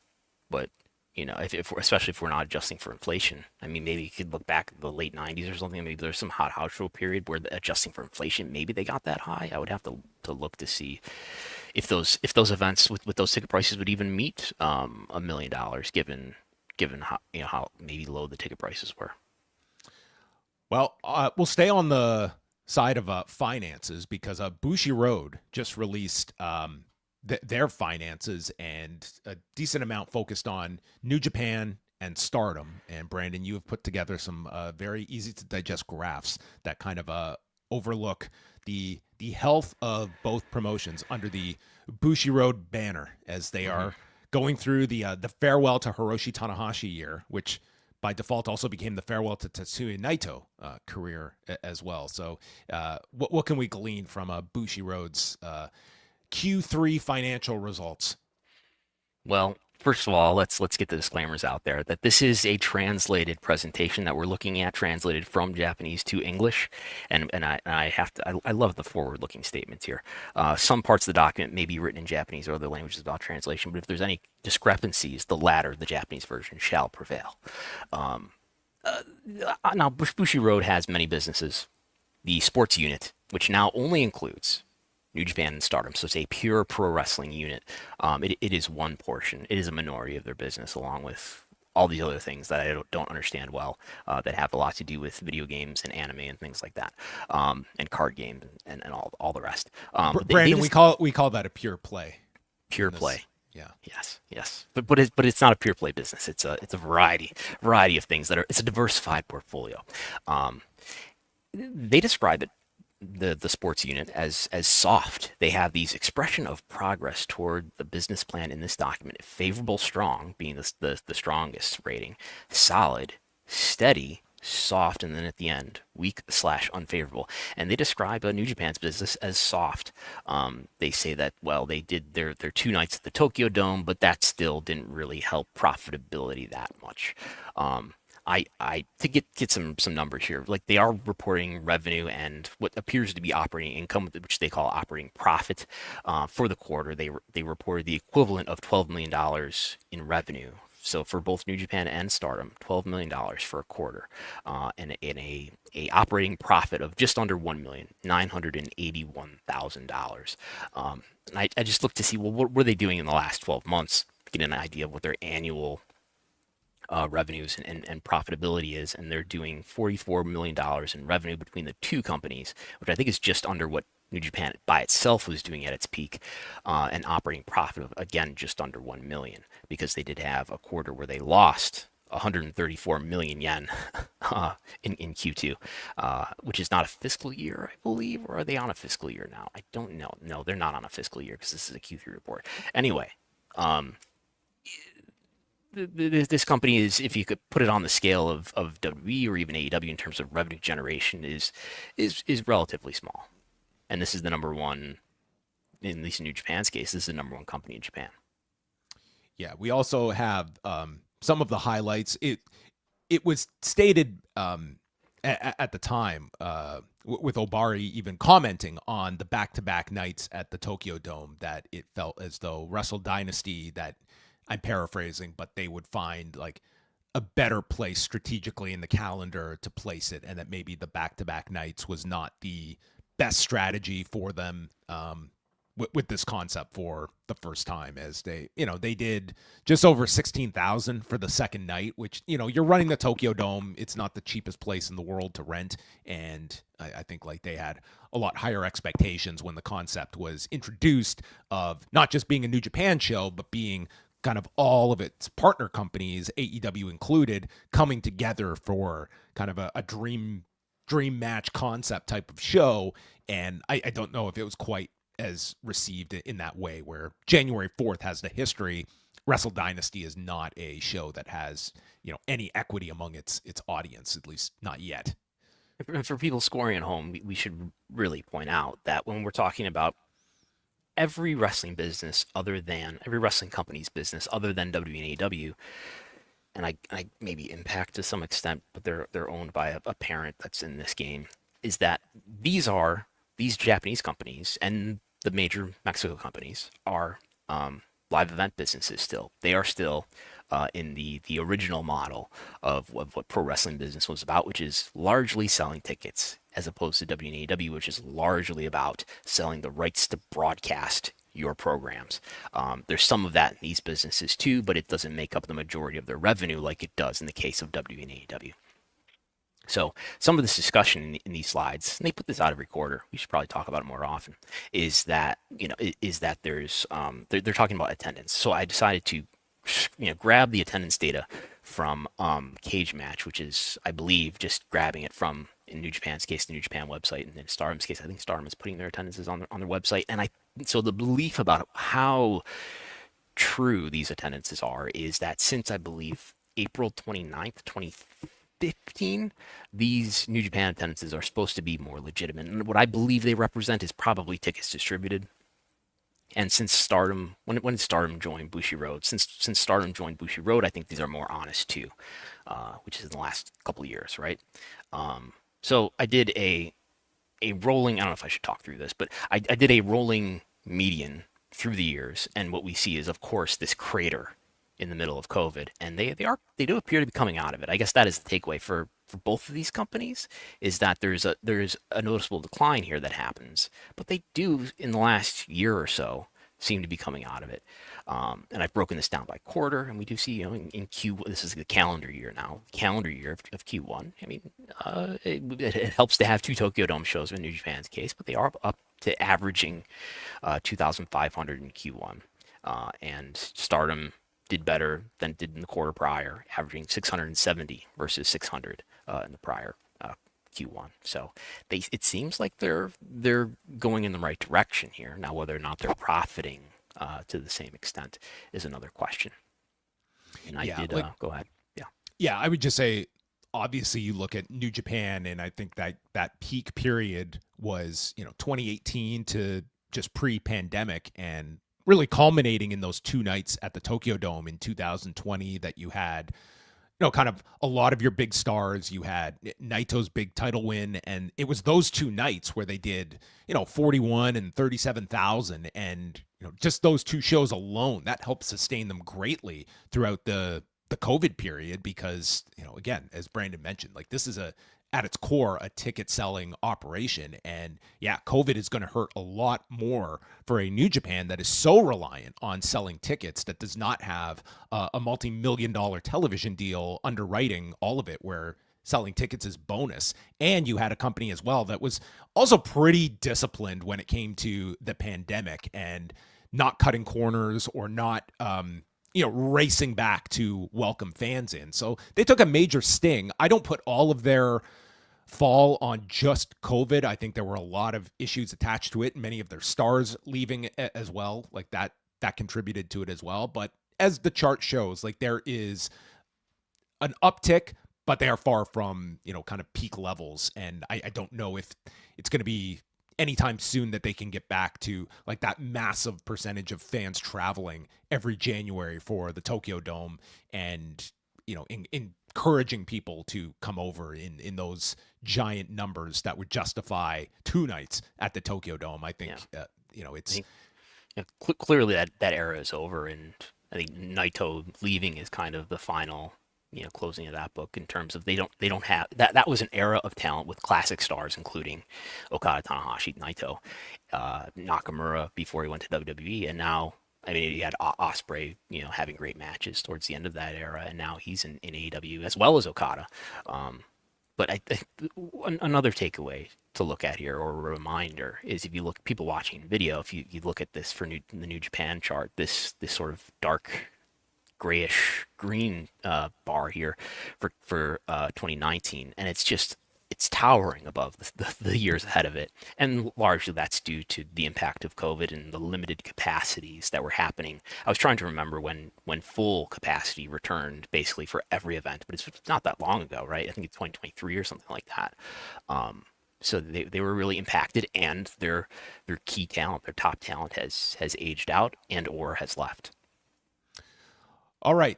but especially if we're not adjusting for inflation. I mean, maybe you could look back at the late '90s or something. Maybe there's some hot house show period where adjusting for inflation, maybe they got that high. I would have to look to see if those events with those ticket prices would even meet $1 million, given how maybe low the ticket prices were. Well, we'll stay on the side of finances because Bushiroad just released their finances, and a decent amount focused on New Japan and Stardom. And Brandon, you have put together some very easy to digest graphs that kind of overlook the health of both promotions under the Bushiroad banner as they are going through the farewell to Hiroshi Tanahashi year, which by default also became the farewell to Tetsuya Naito career as well. So what can we glean from Bushiroad's Q3 financial results? Well, first of all, let's get the disclaimers out there that this is a translated presentation that we're looking at, translated from Japanese to English, and I love the forward-looking statements here. Some parts of the document may be written in Japanese or other languages about translation, but if there's any discrepancies, the latter, the Japanese version, shall prevail. Now, Bushiroad has many businesses. The sports unit, which now only includes New Japan and Stardom, so it's a pure pro wrestling unit. It is one portion. It is a minority of their business, along with all these other things that I don't understand well, that have a lot to do with video games and anime and things like that, and card games and all the rest. Brandon, we call that a pure play. Pure play. Yeah. Yes. But it's not a pure play business. It's a variety of things it's a diversified portfolio. They describe it, the sports unit, as soft. They have these expression of progress toward the business plan in this document: favorable, strong being the strongest rating, solid, steady, soft, and then at the end, weak/unfavorable. And they describe New Japan's business as soft. They say that, well, they did their 2 nights at the Tokyo Dome, but that still didn't really help profitability that much. To get some numbers here, like, they are reporting revenue and what appears to be operating income, which they call operating profit, for the quarter. They reported the equivalent of $12 million in revenue. So for both New Japan and Stardom, $12 million for a quarter, and a operating profit of just under $1,981,000. I just looked to see, well, what were they doing in the last 12 months, get an idea of what their annual revenues and profitability is, and they're doing $44 million in revenue between the two companies, which I think is just under what New Japan by itself was doing at its peak, an operating profit of, again, just under 1 million, because they did have a quarter where they lost 134 million yen in Q2, which is not a fiscal year, I believe, or are they on a fiscal year now? I don't know. No, they're not on a fiscal year because this is a Q3 report. Anyway, this company is, if you could put it on the scale of WWE or even AEW in terms of revenue generation, is relatively small. And this is the number one, at least in New Japan's case, this is the number one company in Japan. Yeah, we also have some of the highlights. It was stated at the time, with Obari even commenting on the back-to-back nights at the Tokyo Dome, that it felt as though Wrestle Dynasty, that, I'm paraphrasing, but they would find like a better place strategically in the calendar to place it, and that maybe the back-to-back nights was not the best strategy for them with this concept for the first time, as they did just over 16,000 for the second night, which, you're running the Tokyo Dome. It's not the cheapest place in the world to rent. And I think like they had a lot higher expectations when the concept was introduced of not just being a New Japan show, but being kind of all of its partner companies, AEW included, coming together for kind of a dream match concept type of show. And I don't know if it was quite as received in that way, where January 4th has the history. Wrestle Dynasty is not a show that has, any equity among its audience, at least not yet. For people scoring at home, we should really point out that when we're talking about every wrestling company's business other than WWE and AEW, and I maybe Impact to some extent, but they're owned by a parent that's in this game, is that these Japanese companies and the major Mexico companies are live event businesses still. They are still in the original model of what pro wrestling business was about, which is largely selling tickets, as opposed to WNAW, which is largely about selling the rights to broadcast your programs. There's some of that in these businesses too, but it doesn't make up the majority of their revenue like it does in the case of WNAW. So some of this discussion in these slides, and they put this out every quarter, we should probably talk about it more often, is that there's they're talking about attendance. So I decided to grab the attendance data from Cage Match, which is, I believe, just grabbing it from, in New Japan's case, the New Japan website, and in Stardom's case, I think Stardom is putting their attendances on their website. And so the belief about how true these attendances are is that since, I believe, April 29th, 2015, these New Japan attendances are supposed to be more legitimate. And what I believe they represent is probably tickets distributed. And since Stardom, when Stardom joined Bushiroad, since Stardom joined Bushiroad, I think these are more honest too, which is in the last couple of years, right? So I did a rolling, I don't know if I should talk through this, but I did a rolling median through the years, and what we see is, of course, this crater in the middle of COVID, and they do appear to be coming out of it. I guess that is the takeaway for both of these companies, is that there's a noticeable decline here that happens, but they do, in the last year or so, seem to be coming out of it. And I've broken this down by quarter, and we do see, in this is the calendar year now, calendar year of Q1. I mean, it helps to have 2 Tokyo Dome shows in New Japan's case, but they are up to averaging 2,500 in Q1. And Stardom did better than it did in the quarter prior, averaging 670 versus 600 in the prior Q1. So it seems like they're going in the right direction here. Now, whether or not they're profiting to the same extent is another question. And go ahead. Yeah, I would just say, obviously, you look at New Japan, and I think that peak period was 2018 to just pre-pandemic, and really culminating in those 2 nights at the Tokyo Dome in 2020 that you had, kind of a lot of your big stars. You had Naito's big title win, and it was those 2 nights where they did, 41 and 37,000, and just those 2 shows alone, that helped sustain them greatly throughout the COVID period, because, again, as Brandon mentioned, like, this is at its core, a ticket selling operation. And yeah, COVID is going to hurt a lot more for a New Japan that is so reliant on selling tickets, that does not have a multi-million-dollar television deal underwriting all of it, where selling tickets is bonus. And you had a company as well that was also pretty disciplined when it came to the pandemic, and not cutting corners or not, racing back to welcome fans in. So they took a major sting. I don't put all of their fall on just COVID. I think there were a lot of issues attached to it, many of their stars leaving as well. Like that contributed to it as well. But as the chart shows, like, there is an uptick, but they are far from, kind of peak levels. And I don't know if it's going to be anytime soon that they can get back to like that massive percentage of fans traveling every January for the Tokyo Dome, and, encouraging people to come over in those giant numbers that would justify 2 nights at the Tokyo Dome. I think, it's clearly that era is over, and I think Naito leaving is kind of the final, closing of that book, in terms of they don't have that was an era of talent with classic stars, including Okada, Tanahashi, Naito, Nakamura before he went to WWE, and now, I mean, you had Ospreay, having great matches towards the end of that era, and now he's in AEW as well as Okada. But I think another takeaway to look at here, or a reminder, is if you look, people watching video, if you look at this for the New Japan chart, this sort of dark grayish green bar here for 2019, and it's towering above the years ahead of it, and largely that's due to the impact of COVID and the limited capacities that were happening. I was trying to remember when full capacity returned basically for every event, but it's not that long ago, right? I think it's 2023 or something like that. So they were really impacted, and their key talent, their top talent has aged out and or has left. All right.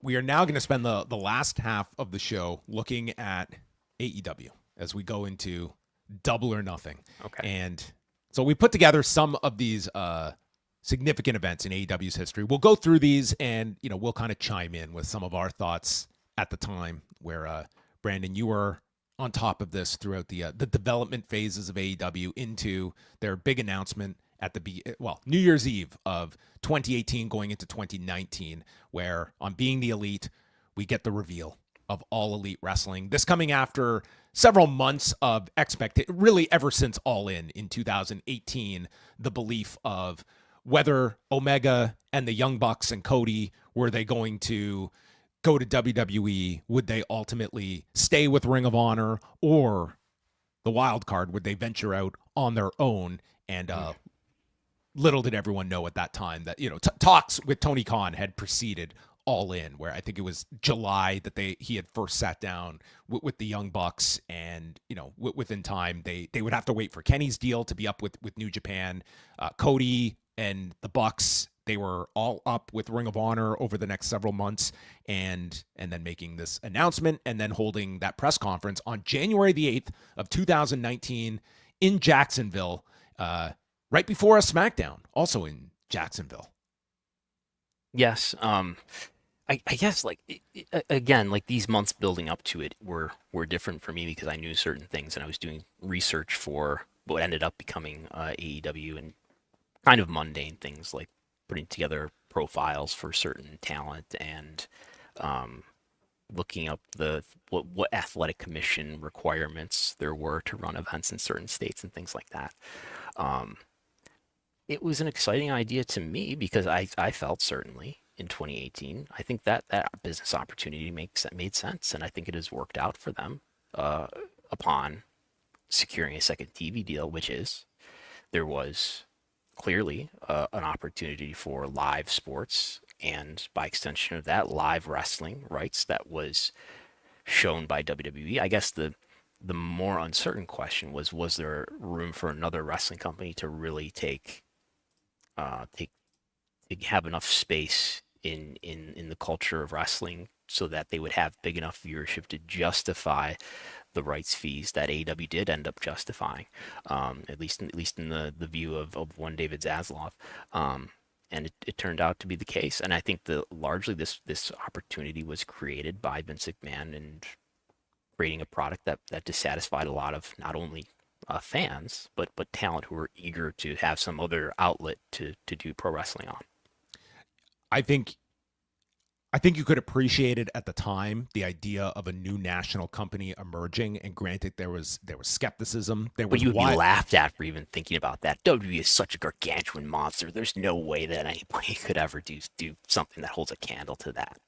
We are now going to spend the last half of the show looking at AEW as we go into Double or Nothing. Okay. And so we put together some of these significant events in AEW's history. We'll go through these and, we'll kind of chime in with some of our thoughts at the time where, Brandon, you were on top of this throughout the development phases of AEW into their big announcement at New Year's Eve of 2018 going into 2019, where on Being the Elite, we get the reveal of All Elite Wrestling. This coming after several months of really ever since All In 2018, the belief of whether Omega and the Young Bucks and Cody, were they going to go to WWE? Would they ultimately stay with Ring of Honor, or the wild card, would they venture out on their own? And little did everyone know at that time that, talks with Tony Khan had preceded All In, where I think it was July that he had first sat down with the Young Bucks, and within time they would have to wait for Kenny's deal to be up with New Japan. Cody and the Bucks, they were all up with Ring of Honor over the next several months, and then making this announcement and then holding that press conference on January the 8th of 2019 in Jacksonville, right before a SmackDown, also in Jacksonville. Yes. I guess again, these months building up to it were different for me because I knew certain things and I was doing research for what ended up becoming AEW, and kind of mundane things like putting together profiles for certain talent and looking up what athletic commission requirements there were to run events in certain states and things like that. It was an exciting idea to me because I felt certainly in 2018, I think that business opportunity made sense, and I think it has worked out for them upon securing a second TV deal, which is there was clearly an opportunity for live sports, and by extension of that, live wrestling rights that was shown by WWE. I guess the more uncertain question was there room for another wrestling company to really have enough space in the culture of wrestling so that they would have big enough viewership to justify the rights fees that AEW did end up justifying, at least in the view of one David Zaslav. And it turned out to be the case. And I think largely this opportunity was created by Vince McMahon and creating a product that dissatisfied a lot of not only fans, but talent who were eager to have some other outlet to do pro wrestling on. I think you could appreciate it at the time, the idea of a new national company emerging. And granted, there was skepticism. But you would be laughed at for even thinking about that. WWE is such a gargantuan monster. There's no way that anybody could ever do something that holds a candle to that.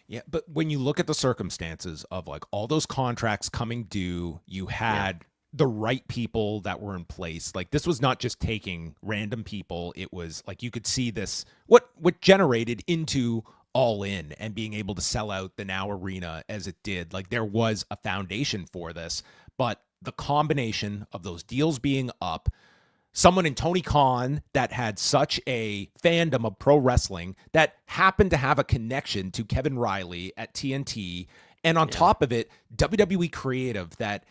Yeah, but when you look at the circumstances of all those contracts coming due, you had the right people that were in place. This was not just taking random people. It was you could see this, what generated into All In and being able to sell out the Now Arena as it did. There was a foundation for this, but the combination of those deals being up, someone in Tony Khan that had such a fandom of pro wrestling that happened to have a connection to Kevin Riley at TNT, and on top of it, WWE creative that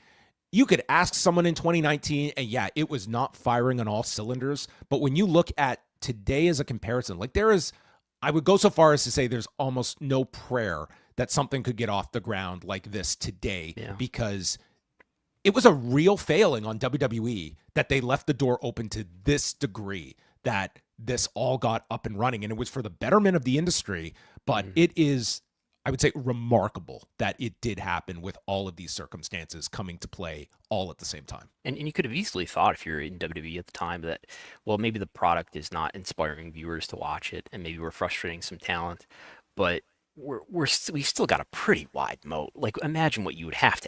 you could ask someone in 2019, and it was not firing on all cylinders. But when you look at today as a comparison, I would go so far as to say there's almost no prayer that something could get off the ground like this today, because it was a real failing on WWE that they left the door open to this degree, that this all got up and running. And it was for the betterment of the industry, but it is, I would say, remarkable that it did happen with all of these circumstances coming to play all at the same time. And you could have easily thought, if you're in WWE at the time, that, well, maybe the product is not inspiring viewers to watch it, and maybe we're frustrating some talent, but we still got a pretty wide moat. Like, imagine what you would have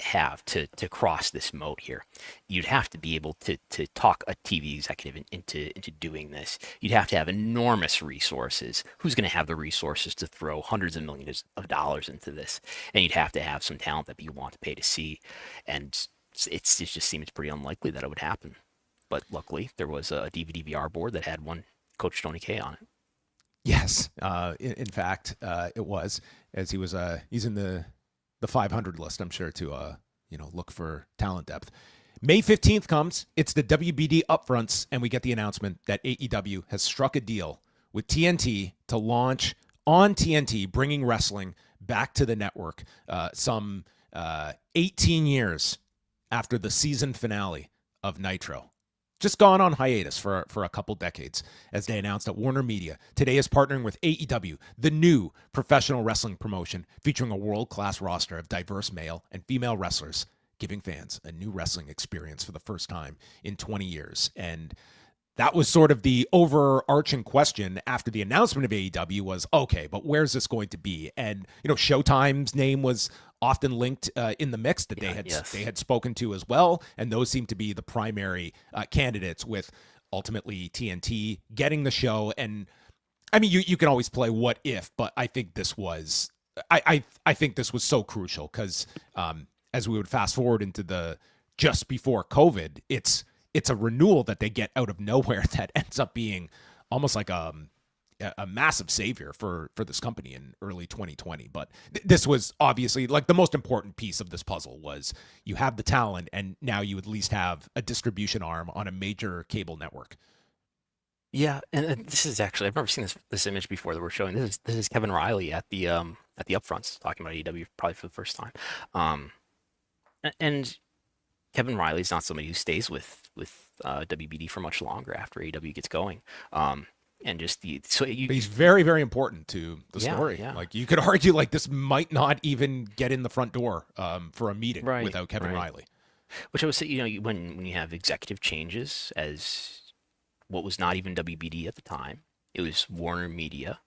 to cross this moat here. You'd have to be able to talk a TV executive into doing this. You'd have to have enormous resources. Who's going to have the resources to throw hundreds of millions of dollars into this? And you'd have to have some talent that people want to pay to see. And it just seems pretty unlikely that it would happen. But luckily, there was a DVD VR board that had one Coach Tony K on it. Yes, in fact, it was, as he's in the 500 list, I'm sure, to look for talent depth. May 15th comes. It's the WBD upfronts, and we get the announcement that AEW has struck a deal with TNT to launch on TNT, bringing wrestling back to the network some 18 years after the season finale of Nitro. Just gone on hiatus for a couple decades, as they announced at Warner Media. Today is partnering with AEW, the new professional wrestling promotion featuring a world-class roster of diverse male and female wrestlers, giving fans a new wrestling experience for the first time in 20 years. And that was sort of the overarching question after the announcement of AEW was, okay, but where's this going to be? And, Showtime's name was often linked in the mix that they had spoken to as well. And those seem to be the primary candidates, with ultimately TNT getting the show. And I mean, you can always play what if, but I think this was, I think this was so crucial because as we would fast forward into the just before COVID, it's a renewal that they get out of nowhere that ends up being almost like a massive savior for this company in early 2020. But this was obviously like the most important piece of this puzzle was you have the talent, and now you at least have a distribution arm on a major cable network. Yeah, and this is actually, I've never seen this image before that we're showing. This is Kevin Riley at the upfronts talking about AEW probably for the first time. And Kevin Riley's not somebody who stays with WBD for much longer after AEW gets going. And just he's very, very important to the story. Yeah. Like, you could argue like this might not even get in the front door for a meeting without Kevin Riley. Which I would say, when you have executive changes, as what was not even WBD at the time, it was Warner Media.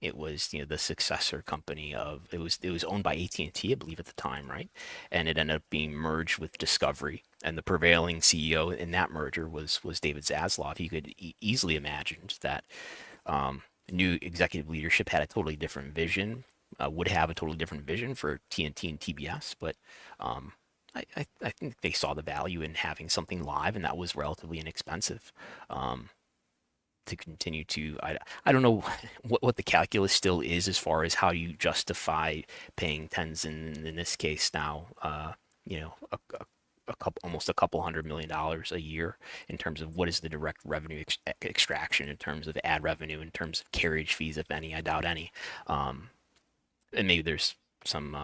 It was the successor company of it was owned by AT&T, I believe, at the time, right? And it ended up being merged with Discovery, and the prevailing CEO in that merger was David Zaslav. He could easily imagine that new executive leadership had a totally different vision, would have a totally different vision for TNT and TBS, but I think they saw the value in having something live, and that was relatively inexpensive. To continue to, I don't know what the calculus still is as far as how you justify paying tens in this case now, almost a couple $100 million a year in terms of what is the direct revenue extraction in terms of ad revenue, in terms of carriage fees, if any. I doubt any. And maybe there's some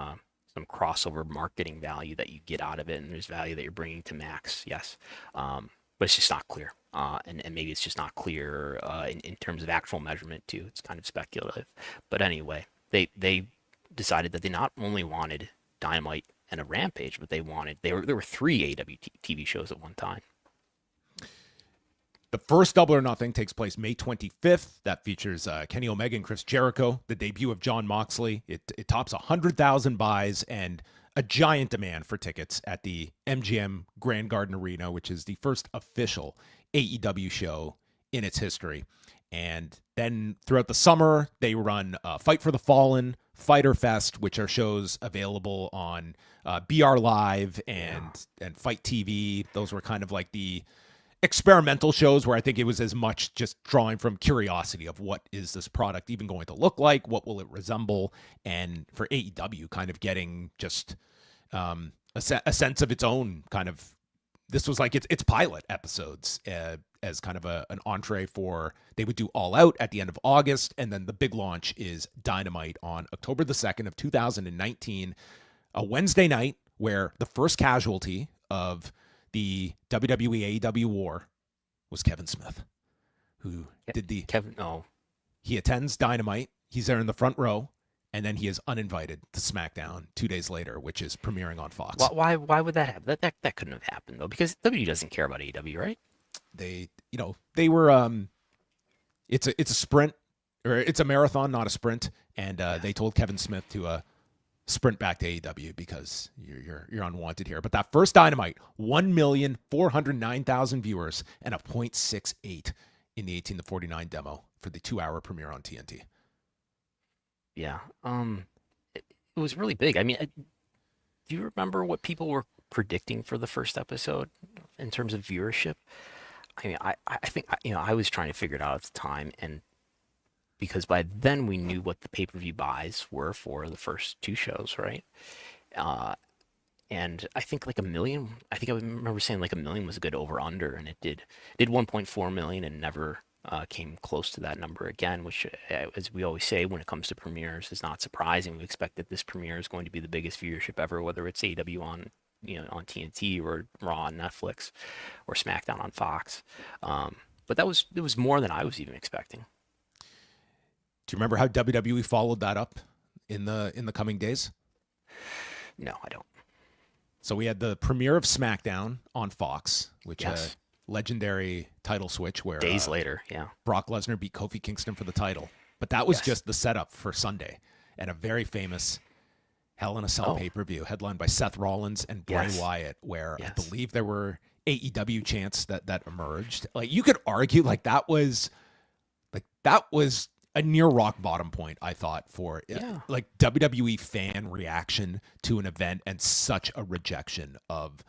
crossover marketing value that you get out of it, and there's value that you're bringing to Max, yes. But it's just not clear. And maybe it's just not clear in terms of actual measurement too. It's kind of speculative. But anyway, they decided that they not only wanted Dynamite and a Rampage, but there were 3 AEW TV shows at one time. The first Double or Nothing takes place May 25th. That features Kenny Omega and Chris Jericho, the debut of Jon Moxley. It tops 100,000 buys and a giant demand for tickets at the MGM Grand Garden Arena, which is the first official AEW show in its history. And then throughout the summer, they run Fight for the Fallen, Fighter Fest, which are shows available on BR Live and Fight TV. Those were kind of like the experimental shows where I think it was as much just drawing from curiosity of what is this product even going to look like? What will it resemble? And for AEW, kind of getting just a sense of its own kind of, this was like its pilot episodes as kind of an entree for, they would do All Out at the end of August. And then the big launch is Dynamite on October the 2nd of 2019, a Wednesday night where the first casualty of the WWE AEW war was Kevin Smith, who did the... He attends Dynamite. He's there in the front row, and then he is uninvited to SmackDown 2 days later, which is premiering on Fox. Why would that happen? That couldn't have happened though, because WWE doesn't care about AEW, right? They were it's a sprint, or it's a marathon, not a sprint, and they told Kevin Smith to sprint back to AEW because you're unwanted here. But that first Dynamite, 1,409,000 viewers and a .68 in the 18 to 49 demo for the 2-hour premiere on TNT. Yeah. It was really big. I mean, do you remember what people were predicting for the first episode in terms of viewership? I mean, I think, I was trying to figure it out at the time, and because by then we knew what the pay-per-view buys were for the first 2 shows, right? And I think like 1 million, I remember saying like 1 million was a good over-under, and it did 1.4 million and never came close to that number again, which, as we always say, when it comes to premieres, is not surprising. We expect that this premiere is going to be the biggest viewership ever, whether it's AEW on TNT or Raw on Netflix or SmackDown on Fox. But it was more than I was even expecting. Do you remember how WWE followed that up in the coming days? No, I don't. So we had the premiere of SmackDown on Fox, which Yes. Legendary title switch where Days later, yeah. Brock Lesnar beat Kofi Kingston for the title. But that was just the setup for Sunday, and a very famous Hell in a Cell pay-per-view headlined by Seth Rollins and Bray Wyatt, where I believe there were AEW chants that emerged. Like, you could argue that was a near rock bottom point, I thought, for like WWE fan reaction to an event, and such a rejection of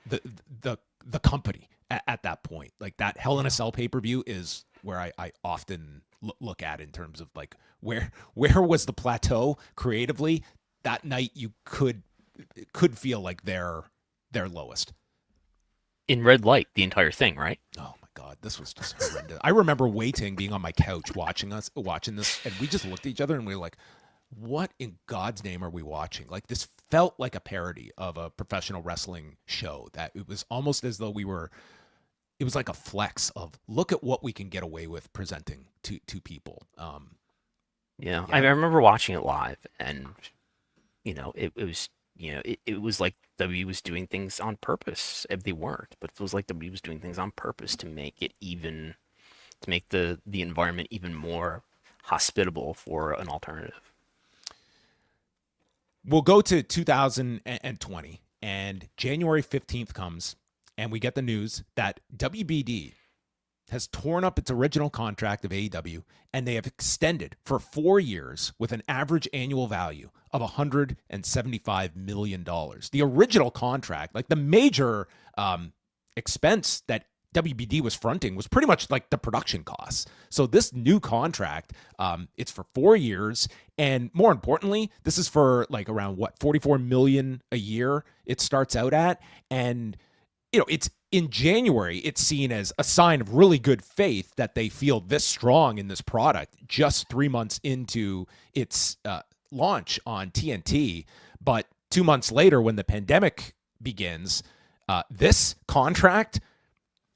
the company at that point. Like, that Hell in a Cell pay-per-view is where I often look at in terms of like where was the plateau creatively. That night you could feel like they're lowest. In red light, the entire thing, right? Oh my God, this was just horrendous. I remember being on my couch watching this, and we just looked at each other and we were like, what in God's name are we watching? Like, this felt like a parody of a professional wrestling show, that it was almost as though it was like a flex of, look at what we can get away with presenting to people. Yeah. I remember watching it live, and it was like WWE was doing things on purpose. They weren't, but it was like WWE was doing things on purpose to make the environment even more hospitable for an alternative. We'll go to 2020, and January 15th comes, and we get the news that WBD has torn up its original contract of AEW, and they have extended for 4 years with an average annual value of $175 million. The original contract, like the major expense that WBD was fronting, was pretty much like the production costs. So this new contract, it's for 4 years, and more importantly, this is for like around $44 million a year it starts out at. And it's in January, it's seen as a sign of really good faith that they feel this strong in this product just 3 months into its launch on TNT. But 2 months later, when the pandemic begins, this contract,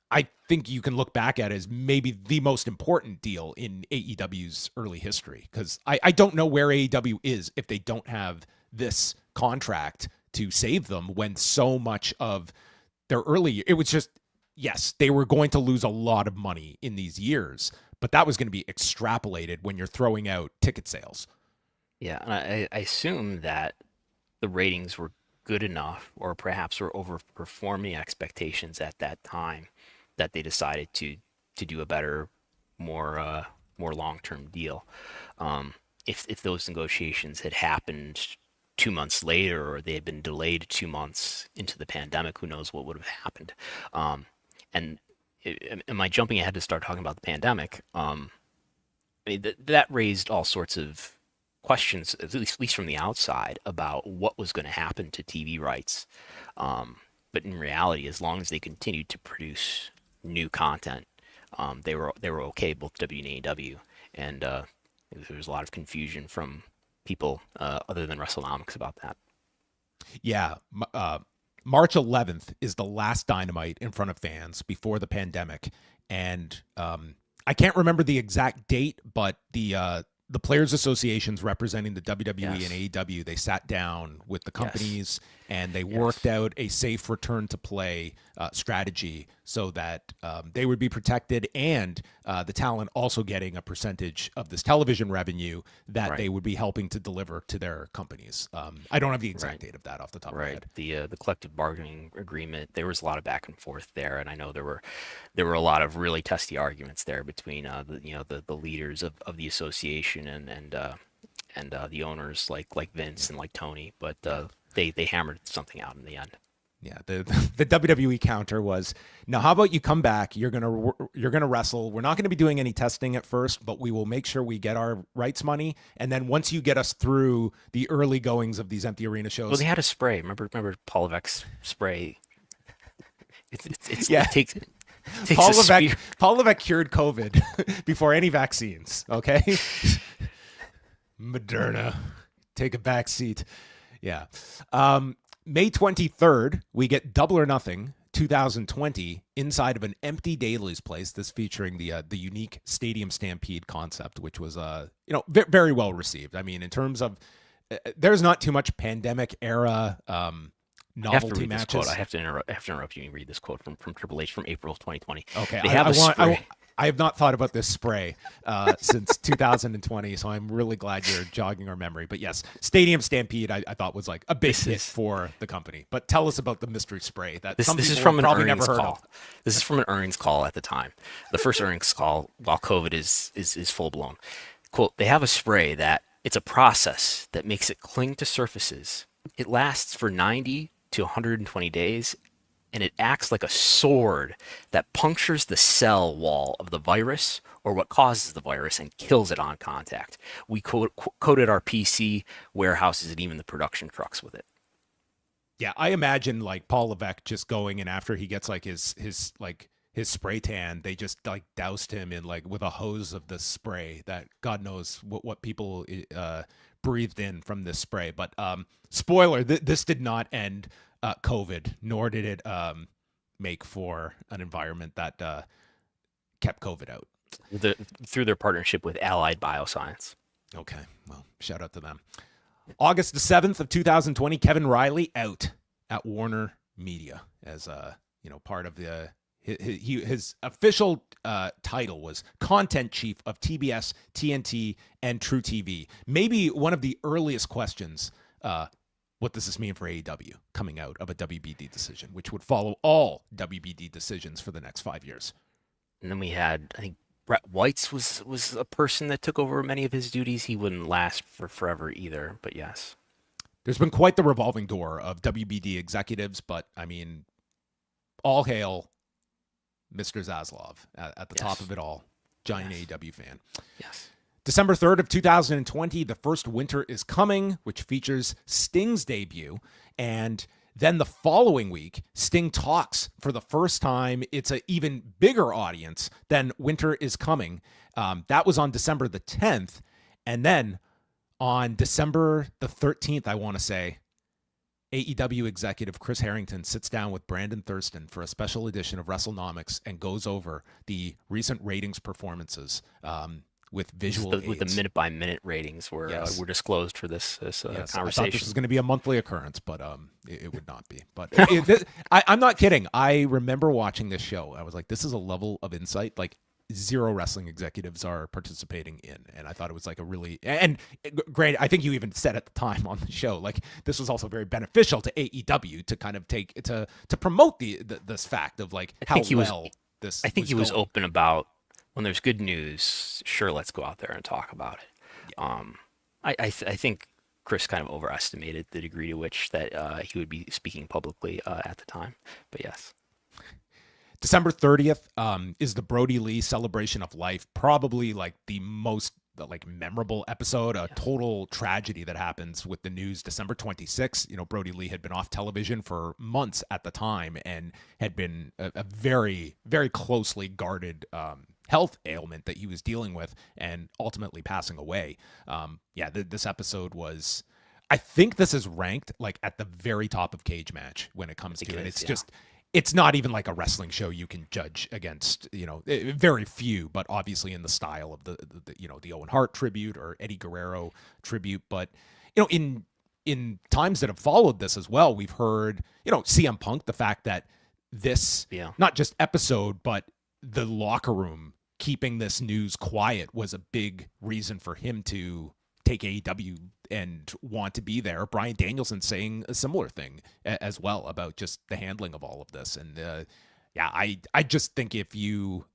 I think you can look back at it as maybe the most important deal in AEW's early history, because I don't know where AEW is if they don't have this contract to save them, when so much of their early, it was just, yes, they were going to lose a lot of money in these years, but that was going to be extrapolated when you're throwing out ticket sales. Yeah, and I assume that the ratings were good enough, or perhaps were overperforming expectations at that time, that they decided to do a better, more long-term deal. If those negotiations had happened 2 months later, or they had been delayed 2 months into the pandemic, who knows what would have happened. And am I jumping ahead to start talking about the pandemic? I mean, that raised all sorts of questions, at least from the outside, about what was going to happen to TV rights. But in reality, as long as they continued to produce new content, they were okay, both W and AEW. And there was a lot of confusion from people other than WrestleNomics about that. Yeah. March 11th is the last Dynamite in front of fans before the pandemic. And I can't remember the exact date, but the the players associations representing the WWE and AEW, they sat down with the companies and they worked out a safe return to play strategy so that they would be protected, and the talent also getting a percentage of this television revenue that they would be helping to deliver to their companies. I don't have the exact date of that off the top of my head. The collective bargaining agreement, there was a lot of back and forth there, and I know there were a lot of really testy arguments there between the leaders of the association and the owners like Vince and like Tony, but they hammered something out in the end. Yeah, the WWE counter was, now how about you come back? You're gonna wrestle. We're not going to be doing any testing at first, but we will make sure we get our rights money. And then once you get us through the early goings of these empty arena shows, well, they had a spray. Remember Paul Levesque's spray. It takes Paul Levesque cured COVID before any vaccines. Okay, Moderna, take a back seat. Yeah. May 23rd, we get Double or Nothing 2020 inside of an empty Daly's place. This featuring the unique Stadium Stampede concept, which was very well received. I mean, in terms of there's not too much pandemic era novelty matches. I have to interrupt you and read this quote from Triple H from April of 2020. Okay, I have not thought about this spray since 2020, so I'm really glad you're jogging our memory. But yes, Stadium Stampede I thought was like a big hit for the company. But tell us about the mystery spray that some people have probably never heard of. This is from an earnings call at the time. The first earnings call while COVID is full blown. Quote, they have a spray that it's a process that makes it cling to surfaces. It lasts for 90 to 120 days, and it acts like a sword that punctures the cell wall of the virus or what causes the virus and kills it on contact. We coated our PC warehouses and even the production trucks with it. Yeah, I imagine like Paul Levesque just going, and after he gets like his spray tan, they just like doused him in like with a hose of the spray that God knows what people breathed in from this spray. But spoiler, this did not end COVID, nor did it make for an environment that kept COVID out. Through their partnership with Allied Bioscience. Okay, well, shout out to them. August the 7th of 2020, Kevin Riley out at Warner Media as part of the his official title was Content Chief of TBS, TNT, and True TV. Maybe one of the earliest questions, what does this mean for AEW coming out of a WBD decision, which would follow all WBD decisions for the next 5 years? And then we had, I think, Brett White's was a person that took over many of his duties. He wouldn't last for forever either, but yes. There's been quite the revolving door of WBD executives, but I mean, all hail Mr. Zaslav at the top of it all. Giant AEW fan. Yes. December 3rd of 2020, The First Winter is Coming, which features Sting's debut. And then the following week, Sting talks for the first time. It's an even bigger audience than Winter is Coming. That was on December the 10th. And then on December the 13th, I want to say, AEW executive Chris Harrington sits down with Brandon Thurston for a special edition of WrestleNomics and goes over the recent ratings performances with visual aids. With the minute-by-minute ratings were disclosed for this conversation. I thought this was going to be a monthly occurrence, but it would not be. But I'm not kidding. I remember watching this show. I was like, this is a level of insight like zero wrestling executives are participating in. And I thought it was like a really, and great. I think you even said at the time on the show, like this was also very beneficial to AEW to kind of take to promote this fact of like how well this. I think he was open about when there's good news. Sure, let's go out there and talk about it. Yeah. I think Chris kind of overestimated the degree to which that he would be speaking publicly at the time. But yes. December 30th is the Brody Lee Celebration of Life, probably like the most memorable episode, a total tragedy that happens with the news. December 26th, Brody Lee had been off television for months at the time and had been a very, very closely guarded health ailment that he was dealing with and ultimately passing away. This episode was, I think this is ranked like at the very top of Cage Match when it comes to it. It's just, it's not even like a wrestling show you can judge against, very few, but obviously in the style of the Owen Hart tribute or Eddie Guerrero tribute. But, in times that have followed this as well, we've heard, CM Punk, the fact that this, not just episode, but the locker room keeping this news quiet was a big reason for him to take AEW and want to be there. Bryan Danielson saying a similar thing as well about just the handling of all of this. And I just think if you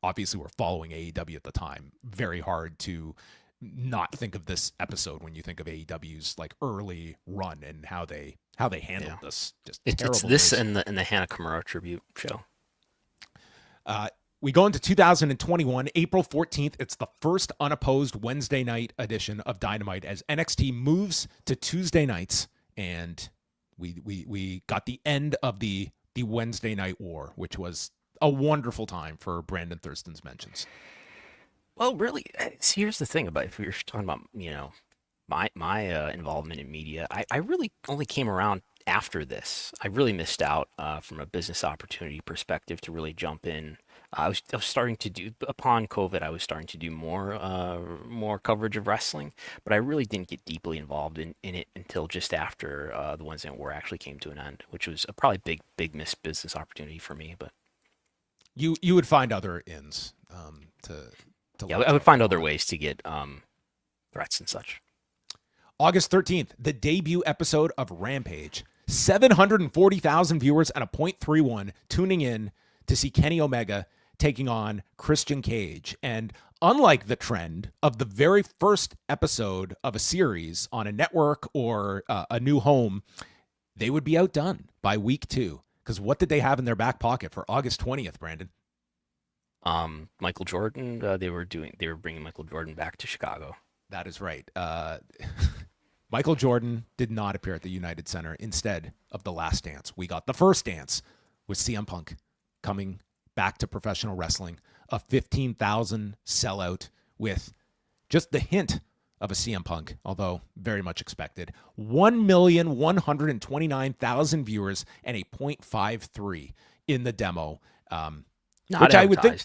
obviously were following AEW at the time, very hard to not think of this episode when you think of AEW's like early run and how they handled this. Just it's this and the Hannah Kimura tribute show. We go into 2021, April 14th. It's the first unopposed Wednesday night edition of Dynamite as NXT moves to Tuesday nights, and we got the end of the Wednesday night war, which was a wonderful time for Brandon Thurston's mentions. Well, really, see, here's the thing about if we were talking about my involvement in media, I really only came around after this. I really missed out from a business opportunity perspective to really jump in. I was starting to do, upon COVID, I was starting to do more coverage of wrestling, but I really didn't get deeply involved in it until just after the Wednesday Night War actually came to an end, which was a probably big missed business opportunity for me. But you would find other ins to I would find other ways to get threats and such. August 13th, the debut episode of Rampage. 740,000 viewers and a .31 tuning in to see Kenny Omega taking on Christian Cage. And unlike the trend of the very first episode of a series on a network or a new home, they would be outdone by week 2. Because what did they have in their back pocket for August 20th, Brandon? Michael Jordan. They were bringing Michael Jordan back to Chicago. That is right. Michael Jordan did not appear at the United Center. Instead of the last dance, we got the first dance with CM Punk coming back to professional wrestling, a 15,000 sellout with just the hint of a CM Punk, although very much expected. 1,129,000 viewers and a .53 in the demo. Which I would think,